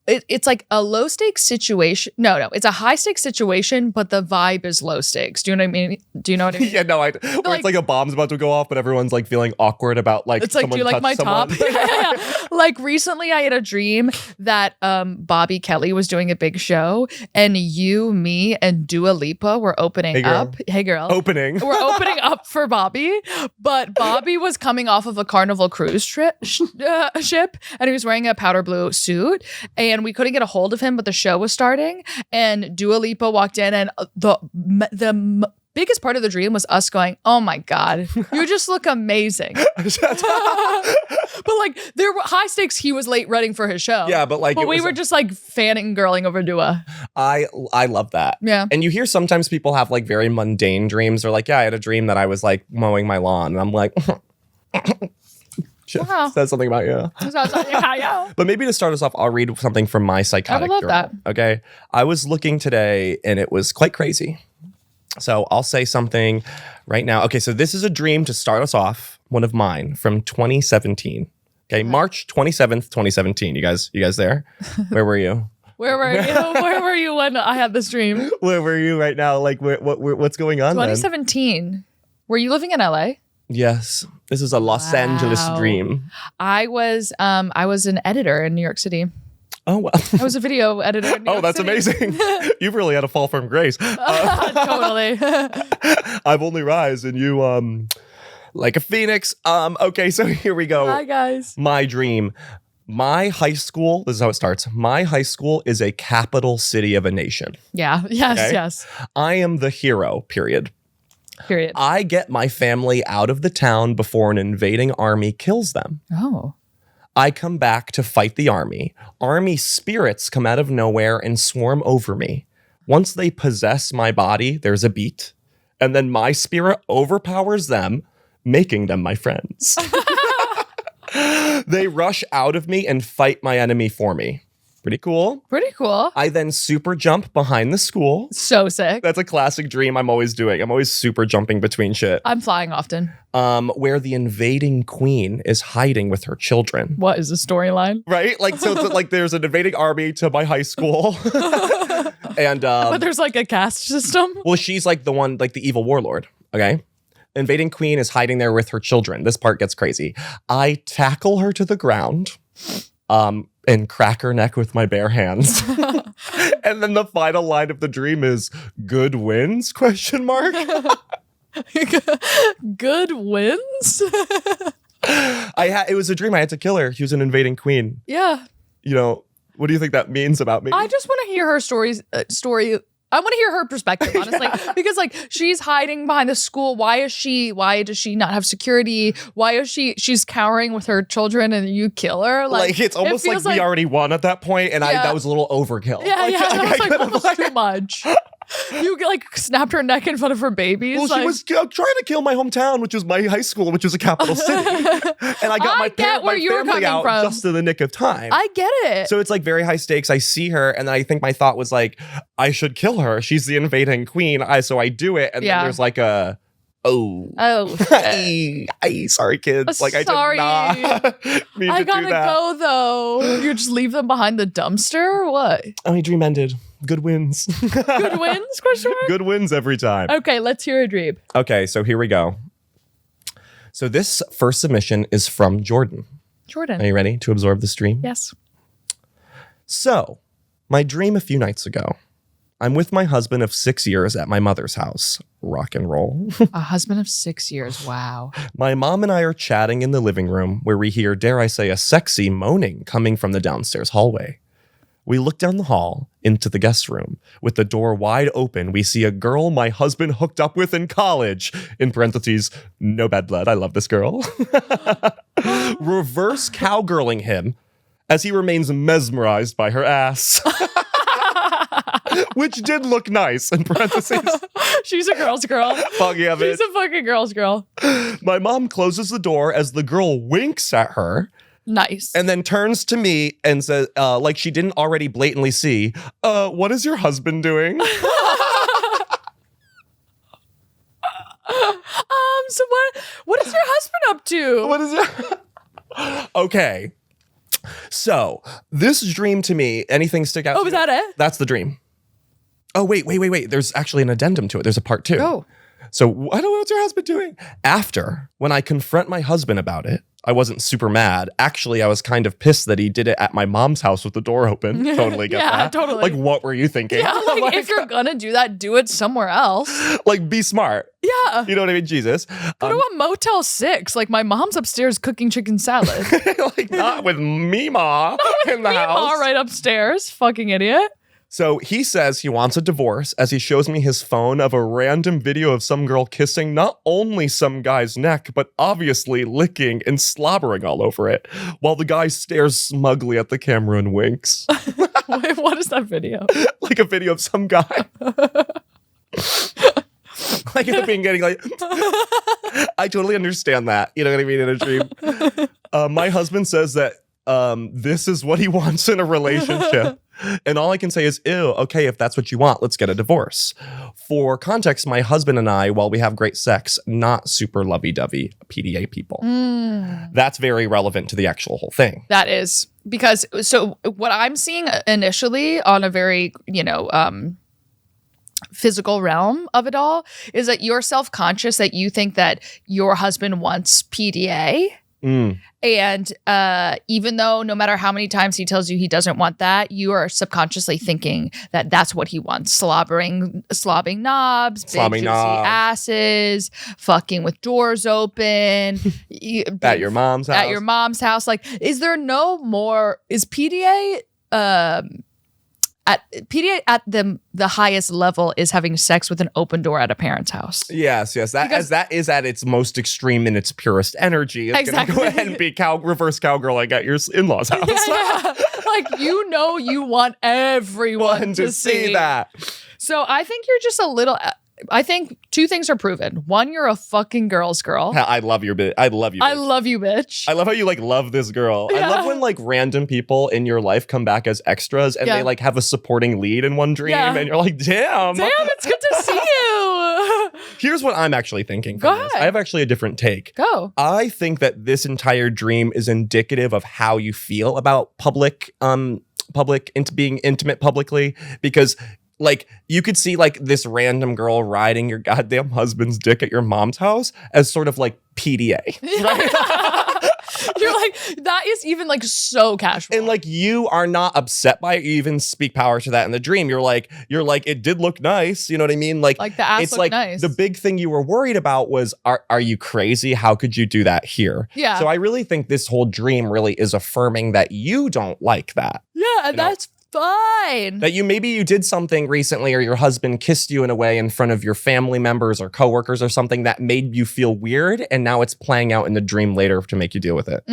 Speaker 1: It's like a low stakes situation. No, it's a high stakes situation, but the vibe is low stakes. Do you know what I mean? Do you know what I mean?
Speaker 2: Yeah, no, it's like a bomb's about to go off, but everyone's like feeling awkward about like.
Speaker 1: It's like, do you like my top? Yeah. Like recently, I had a dream that Bobby Kelly was doing a big show, and you, me, and Dua Lipa were opening up. Hey, girl.
Speaker 2: Opening.
Speaker 1: We're opening up for Bobby, but Bobby was coming off of a Carnival cruise ship, and he was wearing a powder blue suit, and and we couldn't get a hold of him, but the show was starting, and Dua Lipa walked in, and the biggest part of the dream was us going, "Oh my God, you just look amazing." But like, there were high stakes. He was late running for his show.
Speaker 2: Yeah, but like,
Speaker 1: we were just like fanning girling over Dua.
Speaker 2: I love that.
Speaker 1: Yeah.
Speaker 2: And you hear sometimes people have like very mundane dreams. They're like, yeah, I had a dream that I was like mowing my lawn, and I'm like,
Speaker 1: wow.
Speaker 2: Says something about you. But maybe to start us off, I'll read something from my psychotic
Speaker 1: journal. That.
Speaker 2: Okay. I was looking today, and it was quite crazy. So I'll say something right now. Okay, so this is a dream to start us off, one of mine from 2017. Okay, March 27th, 2017. You guys there? Where were you?
Speaker 1: Where were you? Where were you when I had this dream?
Speaker 2: Where were you right now? Like, what's going on
Speaker 1: 2017. Then? Were you living in LA?
Speaker 2: Yes. This is a Los Angeles dream.
Speaker 1: I was an editor in New York City.
Speaker 2: Oh, wow.
Speaker 1: I was a video editor in New York
Speaker 2: that's
Speaker 1: City.
Speaker 2: Amazing. You've really had a fall from grace.
Speaker 1: Totally.
Speaker 2: I've only rise, and you, like a phoenix. Okay, so here we go.
Speaker 1: Hi, guys.
Speaker 2: My dream. My high school, this is how it starts. My high school is a capital city of a nation.
Speaker 1: Yeah. Yes,
Speaker 2: okay?
Speaker 1: yes.
Speaker 2: I am the hero, period.
Speaker 1: Period.
Speaker 2: I get my family out of the town before an invading army kills them.
Speaker 1: Oh.
Speaker 2: I come back to fight the army. Army spirits come out of nowhere and swarm over me. Once they possess my body, there's a beat. And then my spirit overpowers them, making them my friends. They rush out of me and fight my enemy for me. Pretty cool.
Speaker 1: Pretty cool.
Speaker 2: I then super jump behind the school.
Speaker 1: So sick.
Speaker 2: That's a classic dream I'm always doing. I'm always super jumping between shit.
Speaker 1: I'm flying often.
Speaker 2: Where the invading queen is hiding with her children.
Speaker 1: What is the storyline?
Speaker 2: Right? Like, so it's like there's an invading army to my high school. And
Speaker 1: but there's like a caste system.
Speaker 2: Well, she's like the one, like the evil warlord. Okay. Invading queen is hiding there with her children. This part gets crazy. I tackle her to the ground. And crack her neck with my bare hands. And then the final line of the dream is "good wins?" ? Good
Speaker 1: wins?
Speaker 2: It was a dream. I had to kill her. She was an invading queen.
Speaker 1: Yeah.
Speaker 2: You know, what do you think that means about me?
Speaker 1: I just want to hear her story. I want to hear her perspective, honestly, because like she's hiding behind the school. Why does she not have security? Why is she's cowering with her children and you kill her?
Speaker 2: Like it's almost like we already won at that point, and that was a little overkill.
Speaker 1: Yeah, that was like almost too much. You like snapped her neck in front of her babies.
Speaker 2: Well, she was trying to kill my hometown, which was my high school, which was a capital city, and I got my family out just in the nick of time.
Speaker 1: I get it.
Speaker 2: So it's like very high stakes. I see her, and then I think my thought was like, I should kill her. She's the invading queen. So I do it, and then there's like a sorry, kids. Like
Speaker 1: sorry.
Speaker 2: I did not mean to do that.
Speaker 1: Go though. You just leave them behind the dumpster. Or what?
Speaker 2: Oh, my dream ended. Good wins.
Speaker 1: Good wins? ?
Speaker 2: Good wins every time.
Speaker 1: Okay, let's hear a dream.
Speaker 2: Okay, so here we go. So this first submission is from Jordan.
Speaker 1: Jordan.
Speaker 2: Are you ready to absorb this dream?
Speaker 1: Yes.
Speaker 2: So, my dream a few nights ago. I'm with my husband of 6 years at my mother's house. Rock and roll.
Speaker 1: A husband of 6 years. Wow.
Speaker 2: My mom and I are chatting in the living room where we hear, dare I say, a sexy moaning coming from the downstairs hallway. We look down the hall into the guest room. With the door wide open, we see a girl my husband hooked up with in college. In parentheses, no bad blood. I love this girl. Reverse cowgirling him as he remains mesmerized by her ass. Which did look nice, in parentheses.
Speaker 1: She's a girl's girl.
Speaker 2: Fuck yeah, bitch.
Speaker 1: She's a fucking girl's girl.
Speaker 2: My mom closes the door as the girl winks at her.
Speaker 1: Nice.
Speaker 2: And then turns to me and says, like she didn't already blatantly see, what is your husband doing?
Speaker 1: So what is your husband up to?
Speaker 2: What is your... Okay. So, this dream to me, anything stick out?
Speaker 1: Oh, was that it?
Speaker 2: That's the dream. Oh, wait. There's actually an addendum to it. There's a part 2.
Speaker 1: Oh.
Speaker 2: So I don't know what's your husband doing. After, when I confront my husband about it, I wasn't super mad. Actually, I was kind of pissed that he did it at my mom's house with the door open. Totally get that.
Speaker 1: Totally.
Speaker 2: Like, what were you thinking?
Speaker 1: Yeah, like if you're gonna do that, do it somewhere else.
Speaker 2: Like, be smart.
Speaker 1: Yeah.
Speaker 2: You know what I mean? Jesus.
Speaker 1: Go to a Motel 6. Like, my mom's upstairs cooking chicken salad.
Speaker 2: Like, not with Mima in the house.
Speaker 1: Mima right upstairs. Fucking idiot.
Speaker 2: So he says he wants a divorce as he shows me his phone of a random video of some girl kissing not only some guy's neck, but obviously licking and slobbering all over it, while the guy stares smugly at the camera and winks.
Speaker 1: Wait, what is that video?
Speaker 2: Like a video of some guy. Like it being getting like, I totally understand that. You know what I mean? In a dream. My husband says that this is what he wants in a relationship. And all I can say is, ew, okay, if that's what you want, let's get a divorce. For context, my husband and I, while we have great sex, not super lovey-dovey PDA people. That's very relevant to the actual whole thing.
Speaker 1: That is. Because, so what I'm seeing initially on a very, physical realm of it all is that you're self-conscious that you think that your husband wants PDA. And even though no matter how many times he tells you he doesn't want that, you are subconsciously thinking that that's what he wants. Slobbing knobs, big juicy asses, fucking with doors open.
Speaker 2: At your mom's house.
Speaker 1: At your mom's house. Like, is PDA at the highest level is having sex with an open door at a parent's house.
Speaker 2: Yes. That is at its most extreme in its purest energy. It's going to go ahead and be reverse cowgirling at your in-laws' house.
Speaker 1: Yeah. Like, you want everyone to see
Speaker 2: that.
Speaker 1: So I think you're just a little... I think two things are proven. One, you're a fucking girl's girl.
Speaker 2: I love you, bitch. I love you, bitch. I love how you love this girl. Yeah. I love when random people in your life come back as extras and they have a supporting lead in one dream and you're like, damn,
Speaker 1: it's good to see you.
Speaker 2: Here's what I'm actually thinking.
Speaker 1: Go ahead.
Speaker 2: I have actually a different take.
Speaker 1: Go.
Speaker 2: I think that this entire dream is indicative of how you feel about being intimate publicly, because you could see this random girl riding your goddamn husband's dick at your mom's house as sort of PDA. Right?
Speaker 1: You're that is even so casual.
Speaker 2: And you are not upset by it. You even speak power to that in the dream. You're like, it did look nice. You know what I mean?
Speaker 1: Like the ass looked nice.
Speaker 2: The big thing you were worried about was, are you crazy? How could you do that here?
Speaker 1: Yeah.
Speaker 2: So I really think this whole dream really is affirming that you don't like that.
Speaker 1: Yeah, and that's fine.
Speaker 2: That maybe you did something recently, or your husband kissed you in a way in front of your family members or coworkers or something that made you feel weird, and now it's playing out in the dream later to make you deal with it.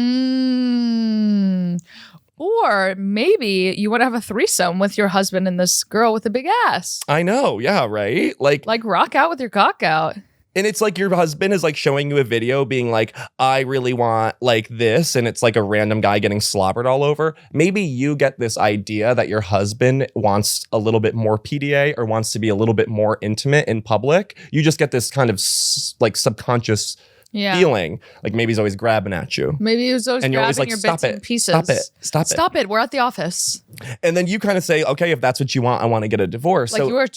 Speaker 1: Or maybe you want to have a threesome with your husband and this girl with a big ass.
Speaker 2: I know, yeah, right? Like
Speaker 1: rock out with your cock out.
Speaker 2: And it's your husband is showing you a video being I really want this. And it's a random guy getting slobbered all over. Maybe you get this idea that your husband wants a little bit more PDA or wants to be a little bit more intimate in public. You just get this kind of subconscious feeling. Maybe he's always grabbing at you.
Speaker 1: Maybe he was always grabbing your bits and pieces. Stop it. We're at the office.
Speaker 2: And then you kind of say, okay, if that's what you want, I want to get a divorce.
Speaker 1: You were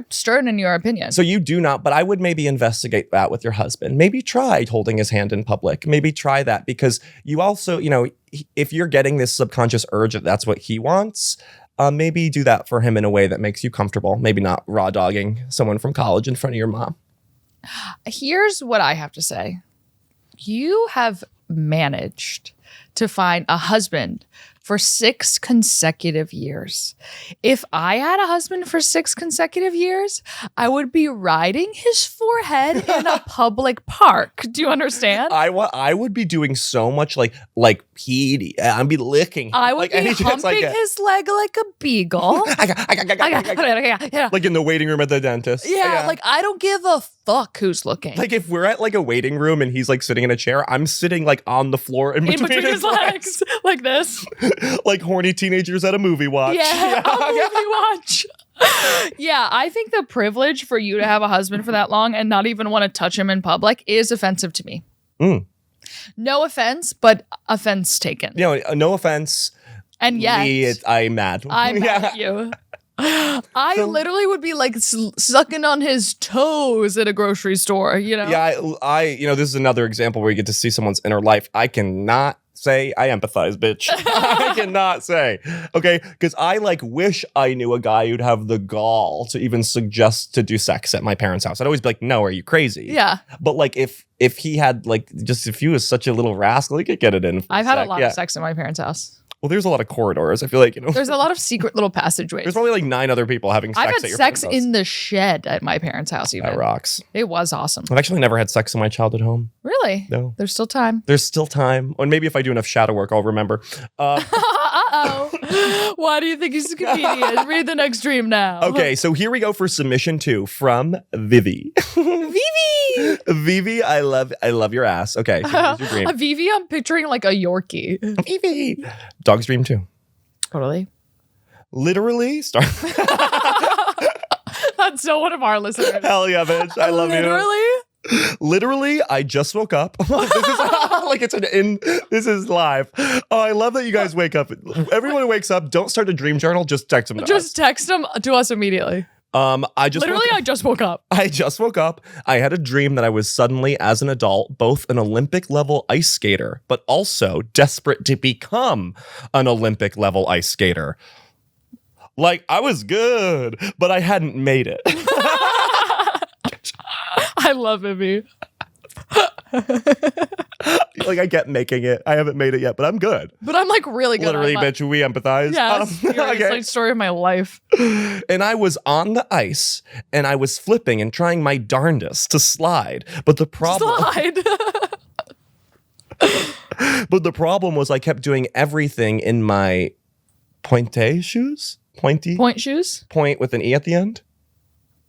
Speaker 1: stern in your opinion.
Speaker 2: So you do not, but I would maybe investigate that with your husband. Maybe try holding his hand in public. Maybe try that, because you also, if you're getting this subconscious urge that that's what he wants, maybe do that for him in a way that makes you comfortable. Maybe not raw dogging someone from college in front of your mom.
Speaker 1: Here's what I have to say. You have managed to find a husband for 6 consecutive years. If I had a husband for 6 consecutive years, I would be riding his forehead in a public park. Do you understand?
Speaker 2: I would be doing so much I'd be licking him.
Speaker 1: I would be humping his leg like a beagle.
Speaker 2: Like in the waiting room at the dentist.
Speaker 1: Yeah, I don't give a fuck who's looking.
Speaker 2: If we're at a waiting room and he's sitting in a chair, I'm sitting on the floor in between his legs.
Speaker 1: Like this.
Speaker 2: Like horny teenagers at a movie watch.
Speaker 1: Yeah, a movie watch. Yeah, I think the privilege for you to have a husband for that long and not even want to touch him in public is offensive to me. No offense, but offense taken.
Speaker 2: No offense.
Speaker 1: And yet,
Speaker 2: I'm mad.
Speaker 1: I'm mad at you. I literally would be like sucking on his toes at a grocery store,
Speaker 2: Yeah, I this is another example where you get to see someone's inner life. I cannot say I empathize, bitch. I cannot say. Okay, because I wish I knew a guy who'd have the gall to even suggest to do sex at my parents' house. I'd always be like, no, are you crazy?
Speaker 1: Yeah.
Speaker 2: But if he had if he was such a little rascal, he could get it in.
Speaker 1: I've had a lot of sex at my parents' house.
Speaker 2: Well, there's a lot of corridors. I feel like,
Speaker 1: There's a lot of secret little passageways.
Speaker 2: There's probably 9 other people having sex
Speaker 1: I've
Speaker 2: at
Speaker 1: had
Speaker 2: your
Speaker 1: sex
Speaker 2: house.
Speaker 1: in the shed at my parents' house even.
Speaker 2: That rocks.
Speaker 1: It was awesome.
Speaker 2: I've actually never had sex in my childhood home.
Speaker 1: Really?
Speaker 2: No.
Speaker 1: There's still time.
Speaker 2: There's still time. And maybe if I do enough shadow work, I'll remember.
Speaker 1: Uh-oh. Why do you think he's a comedian? Read the next dream now.
Speaker 2: Okay, so here we go for submission 2 from Vivi. Vivi, I love your ass. Okay, so here's your dream.
Speaker 1: A Vivi, I'm picturing like a Yorkie.
Speaker 2: Vivi. Dog's dream 2.
Speaker 1: Totally.
Speaker 2: Literally,
Speaker 1: That's so one of our listeners.
Speaker 2: Hell yeah, bitch. I love
Speaker 1: you.
Speaker 2: Literally, I just woke up. This is live. Oh, I love that you guys wake up. Everyone who wakes up, don't start a dream journal. Just text them to us.
Speaker 1: Just text them to us immediately.
Speaker 2: I just woke up. I just woke up. I had a dream that I was suddenly, as an adult, both an Olympic level ice skater, but also desperate to become an Olympic level ice skater. I was good, but I hadn't made it.
Speaker 1: I love Vivi.
Speaker 2: I get making it. I haven't made it yet, but I'm good.
Speaker 1: But I'm really good.
Speaker 2: Literally, bitch, we empathize.
Speaker 1: Yeah, it's the story of my life.
Speaker 2: And I was on the ice, and I was flipping and trying my darndest to slide. But the problem... But the problem was I kept doing everything in my pointe shoes?
Speaker 1: Point shoes?
Speaker 2: Point with an E at the end?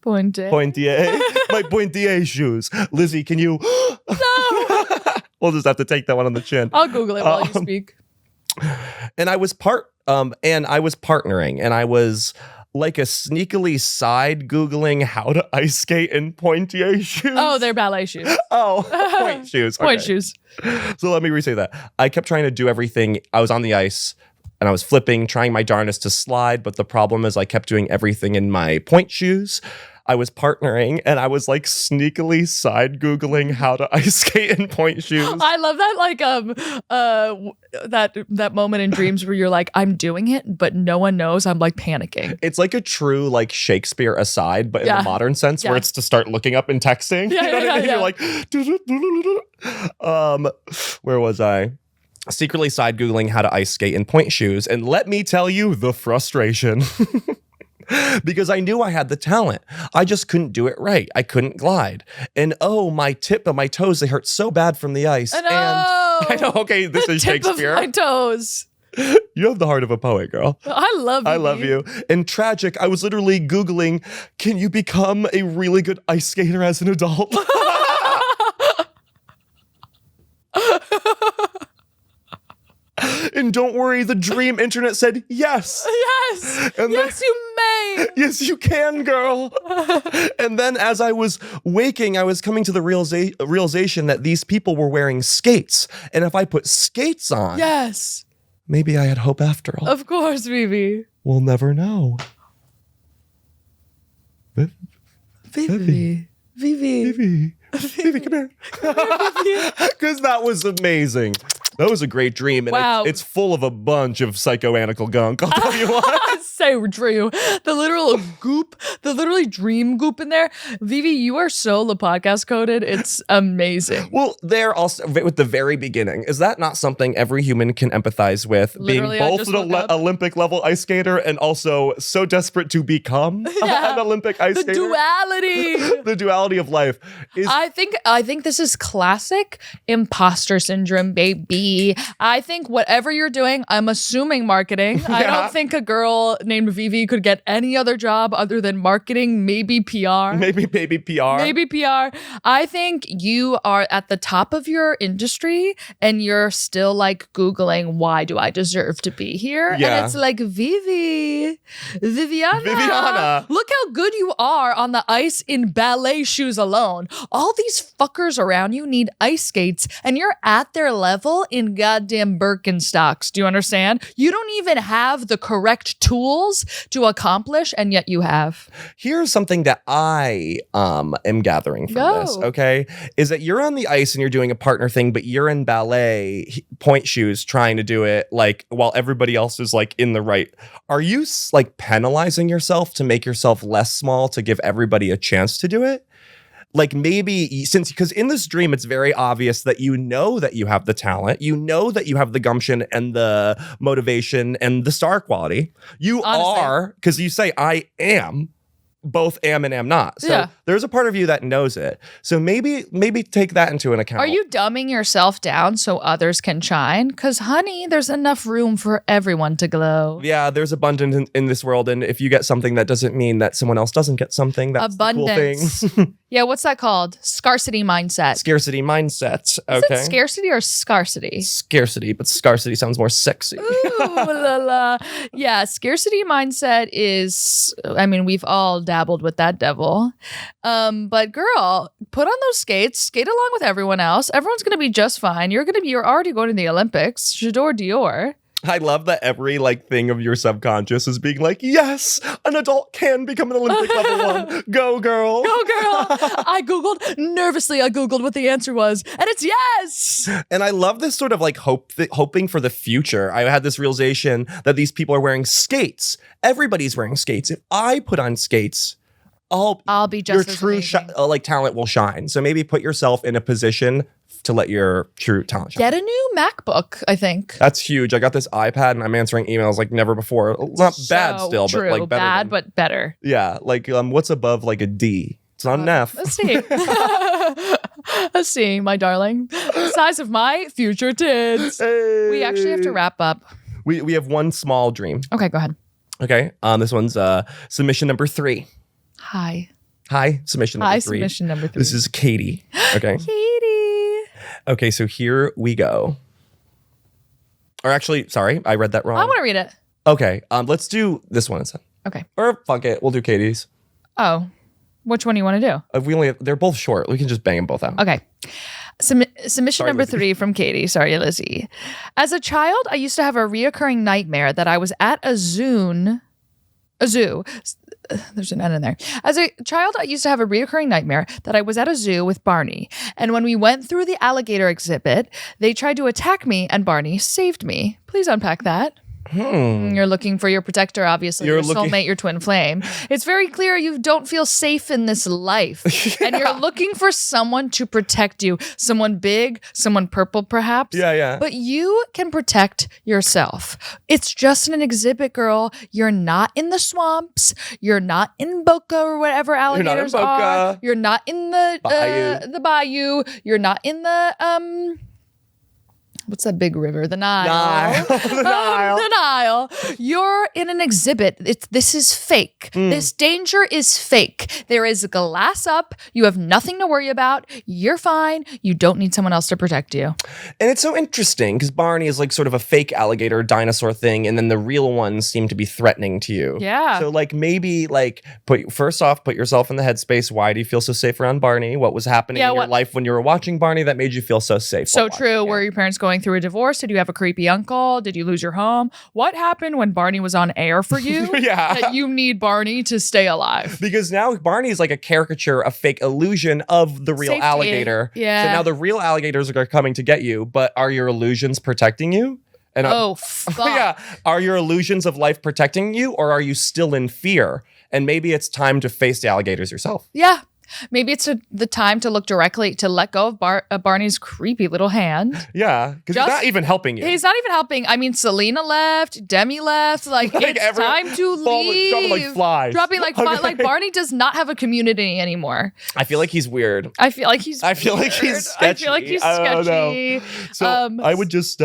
Speaker 1: Pointe.
Speaker 2: Pointier. My pointier shoes. Lizzie, can you...
Speaker 1: No!
Speaker 2: We'll just have to take that one on the chin.
Speaker 1: I'll Google it while you speak.
Speaker 2: And I was partnering, and I was like a sneakily side Googling how to ice skate in pointier shoes.
Speaker 1: Oh, they're ballet shoes.
Speaker 2: Oh, point shoes. Okay.
Speaker 1: Point shoes.
Speaker 2: So let me re-say that. I kept trying to do everything. I was on the ice, and I was flipping, trying my darndest to slide, but the problem is I kept doing everything in my point shoes. I was partnering, and I was sneakily side Googling how to ice skate in point shoes.
Speaker 1: I love that that moment in dreams where you're like, I'm doing it, but no one knows. I'm panicking.
Speaker 2: It's like a true Shakespeare aside, but in the modern sense where it's to start looking up and texting. You're like, where was I? Secretly side Googling how to ice skate in point shoes. And let me tell you the frustration. Because I knew I had the talent. I just couldn't do it right. I couldn't glide. And my tip of my toes, they hurt so bad from the ice.
Speaker 1: I know.
Speaker 2: And I know, okay, this is Shakespeare.
Speaker 1: Of my toes.
Speaker 2: You have the heart of a poet, girl.
Speaker 1: I love you.
Speaker 2: I love you. And tragic, I was literally Googling, can you become a really good ice skater as an adult? And don't worry, the dream internet said yes.
Speaker 1: Yes. Yes, you may.
Speaker 2: Yes, you can, girl. And then as I was waking, I was coming to the realization that these people were wearing skates. And if I put skates on,
Speaker 1: yes,
Speaker 2: maybe I had hope after all.
Speaker 1: Of course, Vivi.
Speaker 2: We'll never know.
Speaker 1: Vivi.
Speaker 2: Vivi, come here. Because that was amazing. That was a great dream. And
Speaker 1: wow.
Speaker 2: It's full of a bunch of psychoanalytical gunk. I'll tell you what.
Speaker 1: So true. The literal goop, the literally dream goop in there. Vivi, you are so the podcast coded. It's amazing.
Speaker 2: Well, there also, with the very beginning, is that not something every human can empathize with?
Speaker 1: Literally,
Speaker 2: being both an Olympic level ice skater and also so desperate to become an Olympic ice skater? The duality of life.
Speaker 1: I think this is classic imposter syndrome, baby. I think whatever you're doing, I'm assuming marketing. Yeah. I don't think a girl named Vivi could get any other job other than marketing, maybe PR.
Speaker 2: Maybe PR.
Speaker 1: I think you are at the top of your industry and you're still Googling, why do I deserve to be here?
Speaker 2: Yeah.
Speaker 1: And it's Viviana. Look how good you are on the ice in ballet shoes alone. All these fuckers around you need ice skates and you're at their level in goddamn Birkenstocks. Do you understand? You don't even have the correct tools goals to accomplish, and yet you have.
Speaker 2: Here's something that I am gathering from this, okay? Is that you're on the ice and you're doing a partner thing, but you're in ballet point shoes trying to do it like while everybody else is like in the right. Are you like penalizing yourself to make yourself less small to give everybody a chance to do it? Like maybe because in this dream, it's very obvious that you know that you have the talent, you know that you have the gumption and the motivation and the star quality. You are, because you say, I am. Both am and am not. So there's a part of you that knows it. So maybe take that into an account.
Speaker 1: Are you dumbing yourself down so others can shine? Because, honey, there's enough room for everyone to glow.
Speaker 2: Yeah, there's abundance in this world. And if you get something, that doesn't mean that someone else doesn't get something. That's abundance. The cool thing.
Speaker 1: Yeah, what's that called? Scarcity mindset.
Speaker 2: Scarcity mindset. Okay.
Speaker 1: Is it scarcity or scarcity?
Speaker 2: Scarcity, but scarcity sounds more sexy.
Speaker 1: Ooh, la, la. Yeah, scarcity mindset is, I mean, we've all dabbled with that devil. But girl, put on those skates, skate along with everyone else. Everyone's going to be just fine. You're already going to the Olympics. J'adore Dior.
Speaker 2: I love that every like thing of your subconscious is being like, yes, an adult can become an Olympic level one. Go, girl.
Speaker 1: Go, girl. I Googled what the answer was, and it's yes.
Speaker 2: And I love this sort of like hoping for the future. I had this realization that these people are wearing skates. Everybody's wearing skates. If I put on skates, I'll be just your true like talent will shine. So maybe put yourself in a position to let your true talent shine.
Speaker 1: Get a new MacBook, I think.
Speaker 2: That's huge. I got this iPad and I'm answering emails like never before. Not so bad still,
Speaker 1: true.
Speaker 2: But like better.
Speaker 1: Bad, but better.
Speaker 2: Yeah, like what's above like a D? It's not an F.
Speaker 1: Let's see. Let's see, my darling. The size of my future tits. Hey. We actually have to wrap up.
Speaker 2: We have one small dream.
Speaker 1: Okay, go ahead.
Speaker 2: Okay, this one's submission number 3.
Speaker 1: Hi,
Speaker 2: submission number 3.
Speaker 1: Submission number 3.
Speaker 2: This is Katie. Okay.
Speaker 1: Katie.
Speaker 2: Okay, so here we go. Or actually, sorry, I read that wrong.
Speaker 1: I want to read it.
Speaker 2: Okay, let's do this one instead.
Speaker 1: Okay.
Speaker 2: Or fuck it, we'll do Katie's.
Speaker 1: Oh, which one do you want to do?
Speaker 2: They're both short. We can just bang them both out.
Speaker 1: Okay. Submission number 3 from Katie. Sorry, Lizzie. As a child, I used to have a reoccurring nightmare that I was at a zoo. There's an N in there. As a child, I used to have a reoccurring nightmare that I was at a zoo with Barney. And when we went through the alligator exhibit, they tried to attack me and Barney saved me. Please unpack that. You're looking for your protector, obviously. Your soulmate, your twin flame. It's very clear you don't feel safe in this life. And you're looking for someone to protect you. Someone big, someone purple, perhaps.
Speaker 2: Yeah.
Speaker 1: But you can protect yourself. It's just an exhibit, girl. You're not in the swamps. You're not in Boca or whatever alligators are. You're not in the bayou. You're not in the what's that big river? The Nile.
Speaker 2: The Nile.
Speaker 1: You're in an exhibit. This is fake. This danger is fake. There is glass up. You have nothing to worry about. You're fine. You don't need someone else to protect you.
Speaker 2: And it's so interesting because Barney is like sort of a fake alligator dinosaur thing, and then the real ones seem to be threatening to you.
Speaker 1: Yeah.
Speaker 2: So like maybe like put yourself in the headspace. Why do you feel so safe around Barney? What was happening in your life when you were watching Barney that made you feel so safe?
Speaker 1: So true. Were your parents going through a divorce? Did you have a creepy uncle? Did you lose your home? What happened when Barney was on air for you? That you need Barney to stay alive?
Speaker 2: Because now Barney is like a caricature, a fake illusion of the real alligator.
Speaker 1: Yeah.
Speaker 2: So now the real alligators are coming to get you, but are your illusions protecting you? And
Speaker 1: fuck.
Speaker 2: Yeah. Are your illusions of life protecting you, or are you still in fear? And maybe it's time to face the alligators yourself.
Speaker 1: Yeah. Maybe it's the time to let go of Barney's creepy little hand.
Speaker 2: Yeah, because he's not even helping you.
Speaker 1: He's not even helping. I mean, Selena left, Demi left. Like it's time to leave.
Speaker 2: Dropping like flies.
Speaker 1: Dropping like flies. Like Barney does not have a community anymore.
Speaker 2: I feel like he's weird.
Speaker 1: I feel like he's
Speaker 2: sketchy.
Speaker 1: I feel like he's sketchy.
Speaker 2: So I would just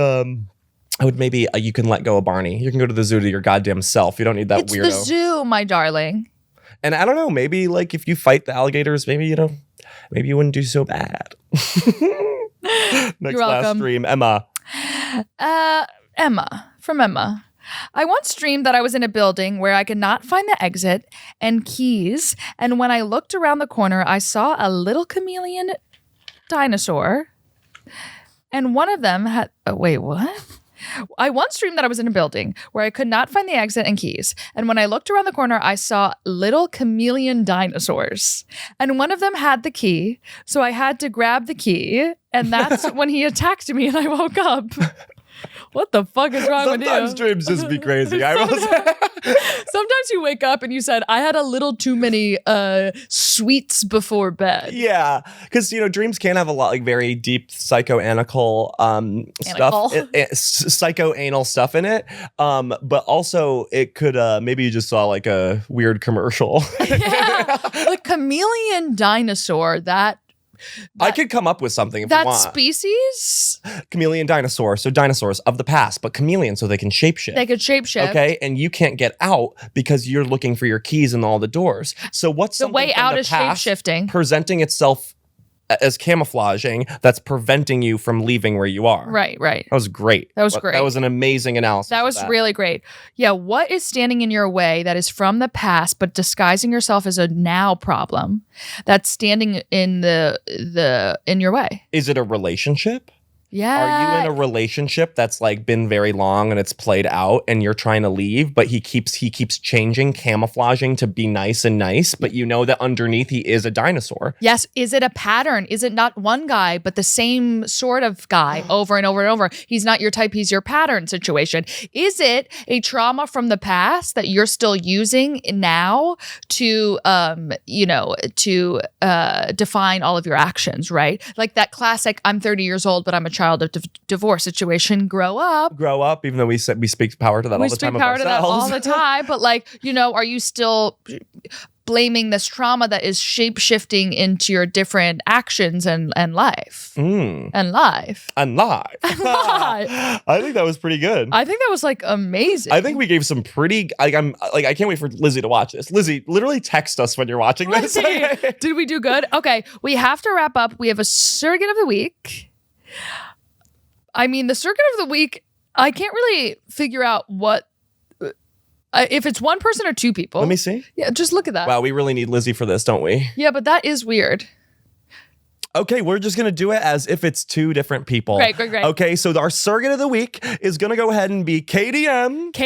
Speaker 2: maybe you can let go of Barney. You can go to the zoo to your goddamn self. You don't need that weirdo.
Speaker 1: It's the zoo, my darling.
Speaker 2: And I don't know, maybe like if you fight the alligators, maybe you wouldn't do so bad. Next last dream, Emma.
Speaker 1: From Emma. I once dreamed that I was in a building where I could not find the exit and keys. And when I looked around the corner, I saw a little chameleon dinosaur. And one of them had, wait, what? I once dreamed that I was in a building where I could not find the exit and keys. And when I looked around the corner, I saw little chameleon dinosaurs. And one of them had the key. So I had to grab the key. And that's when he attacked me and I woke up. What the fuck is wrong with you?
Speaker 2: Sometimes dreams just be crazy.
Speaker 1: Sometimes you wake up and you said, I had a little too many sweets before bed.
Speaker 2: Yeah, because dreams can have a lot like very deep psychoanal stuff, psychoanal stuff in it. But also it could maybe you just saw like a weird commercial.
Speaker 1: Yeah, the chameleon dinosaur that.
Speaker 2: I could come up with something if you want.
Speaker 1: That species?
Speaker 2: Chameleon dinosaur. So dinosaurs of the past, but chameleon so they can shapeshift.
Speaker 1: They could shapeshift.
Speaker 2: Okay, and you can't get out because you're looking for your keys in all the doors. So what's
Speaker 1: the way out is shapeshifting,
Speaker 2: presenting itself as camouflaging that's preventing you from leaving where you are.
Speaker 1: Right.
Speaker 2: That was great.
Speaker 1: That was
Speaker 2: an amazing analysis.
Speaker 1: That was really great. Yeah, what is standing in your way that is from the past but disguising yourself as a now problem that's standing in in your way?
Speaker 2: Is it a relationship?
Speaker 1: Yeah.
Speaker 2: Are you in a relationship that's like been very long and it's played out and you're trying to leave, but he keeps changing, camouflaging to be nice, but you know that underneath he is a dinosaur.
Speaker 1: Yes. Is it a pattern? Is it not one guy, but the same sort of guy over and over and over? He's not your type, he's your pattern situation. Is it a trauma from the past that you're still using now to, define all of your actions, right? Like that classic, I'm 30 years old, but I'm a child of divorce situation. Grow up,
Speaker 2: even though we speak power to that all the time.
Speaker 1: We speak power to that all the time, but are you still blaming this trauma that is shape-shifting into your different actions and life? And life.
Speaker 2: I think that was pretty good.
Speaker 1: I think that was amazing.
Speaker 2: I think we gave some pretty I can't wait for Lizzie to watch this. Lizzie, literally text us when you're watching this.
Speaker 1: Did we do good? Okay, we have to wrap up. We have a surrogate of the week. I mean, the surrogate of the week, I can't really figure out what, if it's one person or two people.
Speaker 2: Let me see.
Speaker 1: Yeah, just look at that.
Speaker 2: Wow, we really need Lizzie for this, don't we?
Speaker 1: Yeah, but that is weird.
Speaker 2: Okay, we're just going to do it as if it's two different people.
Speaker 1: Great.
Speaker 2: Okay, so our surrogate of the week is going to go ahead and be KDM.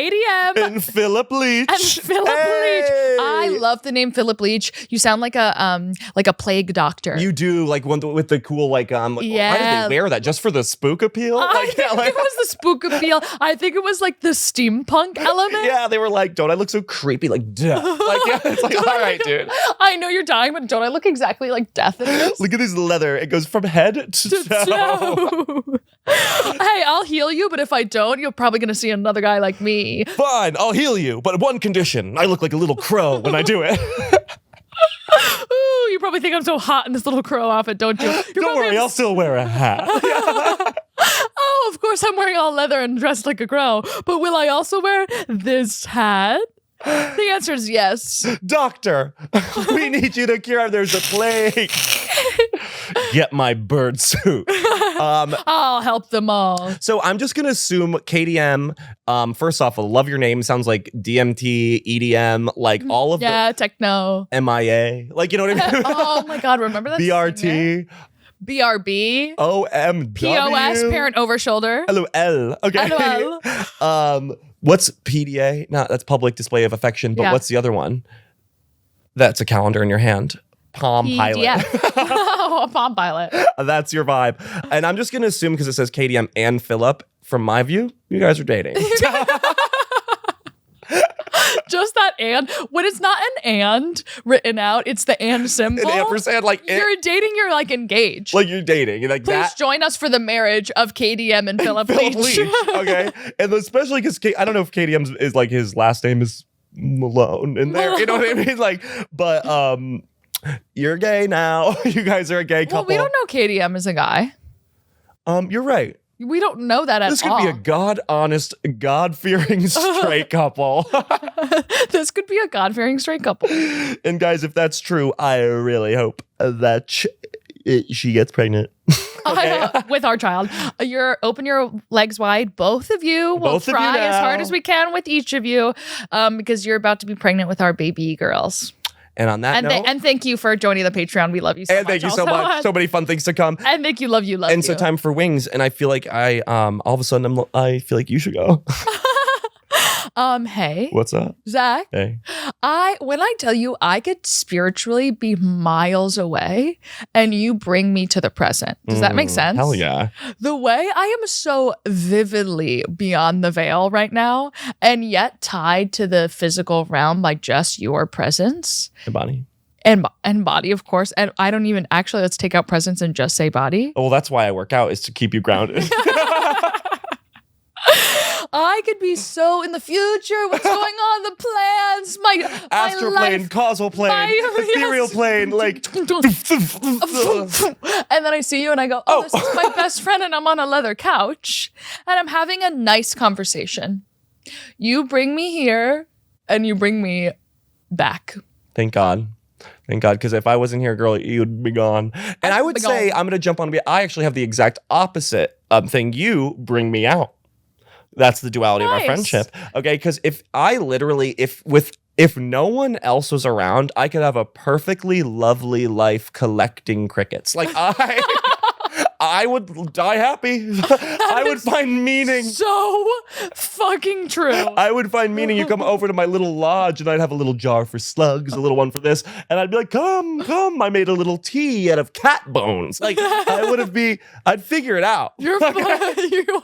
Speaker 1: And
Speaker 2: Philip Leach.
Speaker 1: I love the name Philip Leach. You sound like a plague doctor.
Speaker 2: You do, like one with the cool why did they wear that? Just for the spook appeal?
Speaker 1: I think it was the spook appeal. I think it was like the steampunk element.
Speaker 2: Yeah, they were like, don't I look so creepy like death? It's like, all right, dude.
Speaker 1: I know you're dying, but don't I look exactly like death in this?
Speaker 2: Look at these leather. It goes from head to toe.
Speaker 1: Hey, I'll heal you, but if I don't, you're probably going to see another guy like me.
Speaker 2: Fine, I'll heal you, but one condition. I look like a little crow when I do it.
Speaker 1: Ooh, you probably think I'm so hot in this little crow outfit, don't you?
Speaker 2: Don't worry, I'll still wear a hat.
Speaker 1: Oh, of course I'm wearing all leather and dressed like a crow, but will I also wear this hat? The answer is yes.
Speaker 2: Doctor, we need you to cure. There's a plague. Get my bird suit.
Speaker 1: I'll help them all.
Speaker 2: So I'm just going to assume KDM, first off, I love your name. Sounds like DMT, EDM, like all of
Speaker 1: the techno.
Speaker 2: MIA. Like, you know what I mean?
Speaker 1: Oh my God, remember that?
Speaker 2: BRT.
Speaker 1: BRB.
Speaker 2: OMW.
Speaker 1: POS, parent over shoulder.
Speaker 2: LOL. Okay.
Speaker 1: LOL.
Speaker 2: What's PDA? No, that's public display of affection. But what's the other one? That's a calendar in your hand. Palm Pilot.
Speaker 1: Oh, a Palm Pilot.
Speaker 2: That's your vibe. And I'm just going to assume because it says KDM and Philip, from my view, you guys are dating.
Speaker 1: Just that and. When it's not an and written out, it's the and symbol.
Speaker 2: An ampersand, like
Speaker 1: you're dating, you're like engaged.
Speaker 2: Like you're dating. Like
Speaker 1: Please join us for the marriage of KDM and Philip Leach.
Speaker 2: Okay. And especially because I don't know if KDM is like his last name is Malone in there. You know what I mean? Like, but you're gay now. You guys are a gay couple.
Speaker 1: Well, we don't know KDM is a guy.
Speaker 2: You're right.
Speaker 1: We don't know that at all.
Speaker 2: This could be a God-honest, God-fearing straight couple.
Speaker 1: This could be a God-fearing straight couple.
Speaker 2: And guys, if that's true, I really hope that she gets pregnant. Okay.
Speaker 1: With our child. Open your legs wide. Both of you will try as hard as we can with each of you because you're about to be pregnant with our baby girls.
Speaker 2: And on that note,
Speaker 1: and thank you for joining the Patreon. We love you so much.
Speaker 2: And thank you so much. So many fun things to come.
Speaker 1: And thank you, love you.
Speaker 2: And so time for wings. And I feel like I all of a sudden I feel like you should go.
Speaker 1: Hey.
Speaker 2: What's up?
Speaker 1: Zach.
Speaker 2: Hey.
Speaker 1: When I tell you I could spiritually be miles away and you bring me to the present. Does that make sense?
Speaker 2: Hell yeah.
Speaker 1: The way I am so vividly beyond the veil right now and yet tied to the physical realm by just your presence.
Speaker 2: The body.
Speaker 1: And body, of course. And I don't even let's take out presence and just say body.
Speaker 2: Well, that's why I work out, is to keep you grounded.
Speaker 1: I could be so in the future. What's going on? The plans, my
Speaker 2: astral plane, causal plane, ethereal plane, like.
Speaker 1: And then I see you and I go, oh, this is my best friend, and I'm on a leather couch and I'm having a nice conversation. You bring me here and you bring me back.
Speaker 2: Thank God. Thank God, because if I wasn't here, girl, you'd be gone. And I would say, I'm going to jump on a bit. I actually have the exact opposite thing. You bring me out. That's the duality of our friendship. Okay, because if no one else was around, I could have a perfectly lovely life collecting crickets. Like I would die happy. I would find meaning.
Speaker 1: So fucking true.
Speaker 2: I would find meaning. You come over to my little lodge and I'd have a little jar for slugs, a little one for this. And I'd be like, come. I made a little tea out of cat bones. Like I'd figure it out.
Speaker 1: You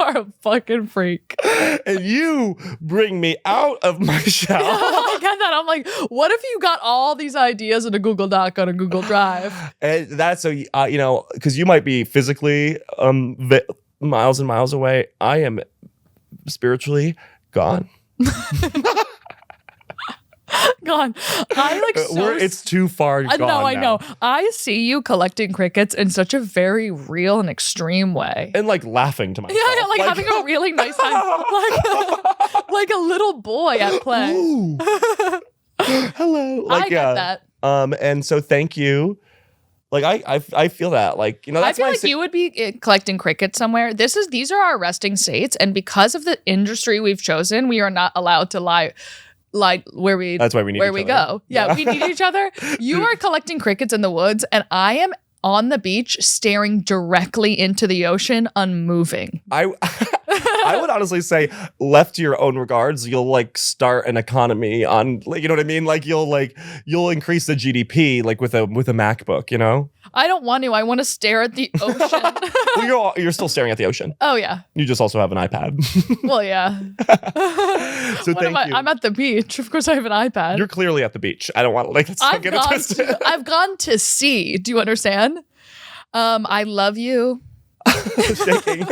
Speaker 1: are a fucking freak.
Speaker 2: And you bring me out of my shell.
Speaker 1: I get that. I'm like, what if you got all these ideas in a Google Doc on a Google Drive?
Speaker 2: And that's so, because you might be physically miles and miles away. I am spiritually gone.
Speaker 1: Gone.
Speaker 2: It's too far gone.
Speaker 1: I know. I see you collecting crickets in such a very real and extreme way.
Speaker 2: And like laughing to myself.
Speaker 1: Yeah, like having a really nice time. like a little boy at play.
Speaker 2: Hello.
Speaker 1: I get that.
Speaker 2: And so thank you. Like I feel that, like, that's
Speaker 1: I feel like you would be collecting crickets somewhere. These are our resting states, and because of the industry we've chosen, we are not allowed to lie where we.
Speaker 2: That's why we need
Speaker 1: where we go. Yeah, we need each other. You are collecting crickets in the woods, and I am on the beach staring directly into the ocean, unmoving.
Speaker 2: I would honestly say, left to your own regards, you'll like start an economy on, like, you know what I mean? Like you'll increase the GDP like with a MacBook, you know?
Speaker 1: I don't want to. I want to stare at the ocean.
Speaker 2: Well, you're still staring at the ocean.
Speaker 1: Oh yeah.
Speaker 2: You just also have an iPad.
Speaker 1: Well, yeah.
Speaker 2: So thank you.
Speaker 1: I'm at the beach. Of course, I have an iPad.
Speaker 2: You're clearly at the beach. I don't want let's not get it twisted.
Speaker 1: I've gone to sea. Do you understand? I love you.
Speaker 2: Shaking.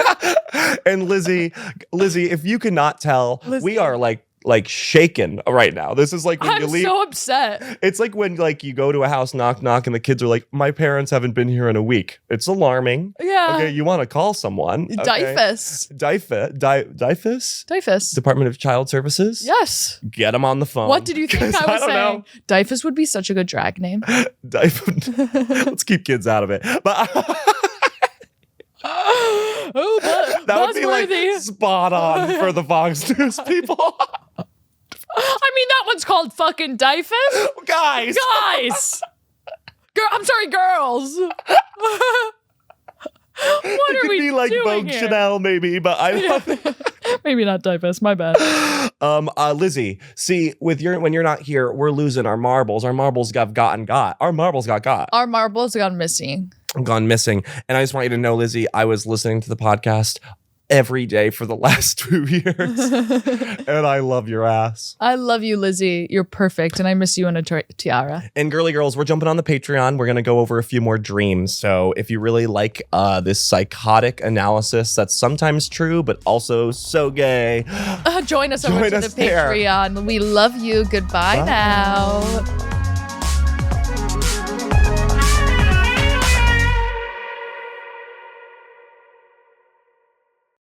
Speaker 2: And Lizzie, if you cannot tell, we are like shaken right now. This is like when you leave.
Speaker 1: I'm so upset.
Speaker 2: It's like when like you go to a house, knock, and the kids are like, my parents haven't been here in a week. It's alarming.
Speaker 1: Yeah.
Speaker 2: Okay, you want to call someone. Okay. DYFS? Department of Child Services?
Speaker 1: Yes.
Speaker 2: Get them on the phone.
Speaker 1: What did you think I was saying? DYFS would be such a good drag name.
Speaker 2: Let's keep kids out of it. But that would be like spot on for the Fox News people.
Speaker 1: I mean, that one's called fucking DYFS.
Speaker 2: Guys.
Speaker 1: I'm sorry, girls. What are we doing? It could be like Vogue here?
Speaker 2: Chanel, maybe, but I love it.
Speaker 1: Maybe not DYFS. My bad.
Speaker 2: Lizzie, see, when you're not here, we're losing our marbles. Our marbles got. Our marbles got.
Speaker 1: Our marbles gone missing.
Speaker 2: Gone missing. And I just want you to know, Lizzie, I was listening to the podcast every day for the last 2 years. And I love your ass.
Speaker 1: I love you, Lizzie. You're perfect. And I miss you in a tiara.
Speaker 2: And girly girls, we're jumping on the Patreon. We're going to go over a few more dreams. So if you really like this psychotic analysis that's sometimes true, but also so gay,
Speaker 1: join us over to the Patreon. We love you. Goodbye now.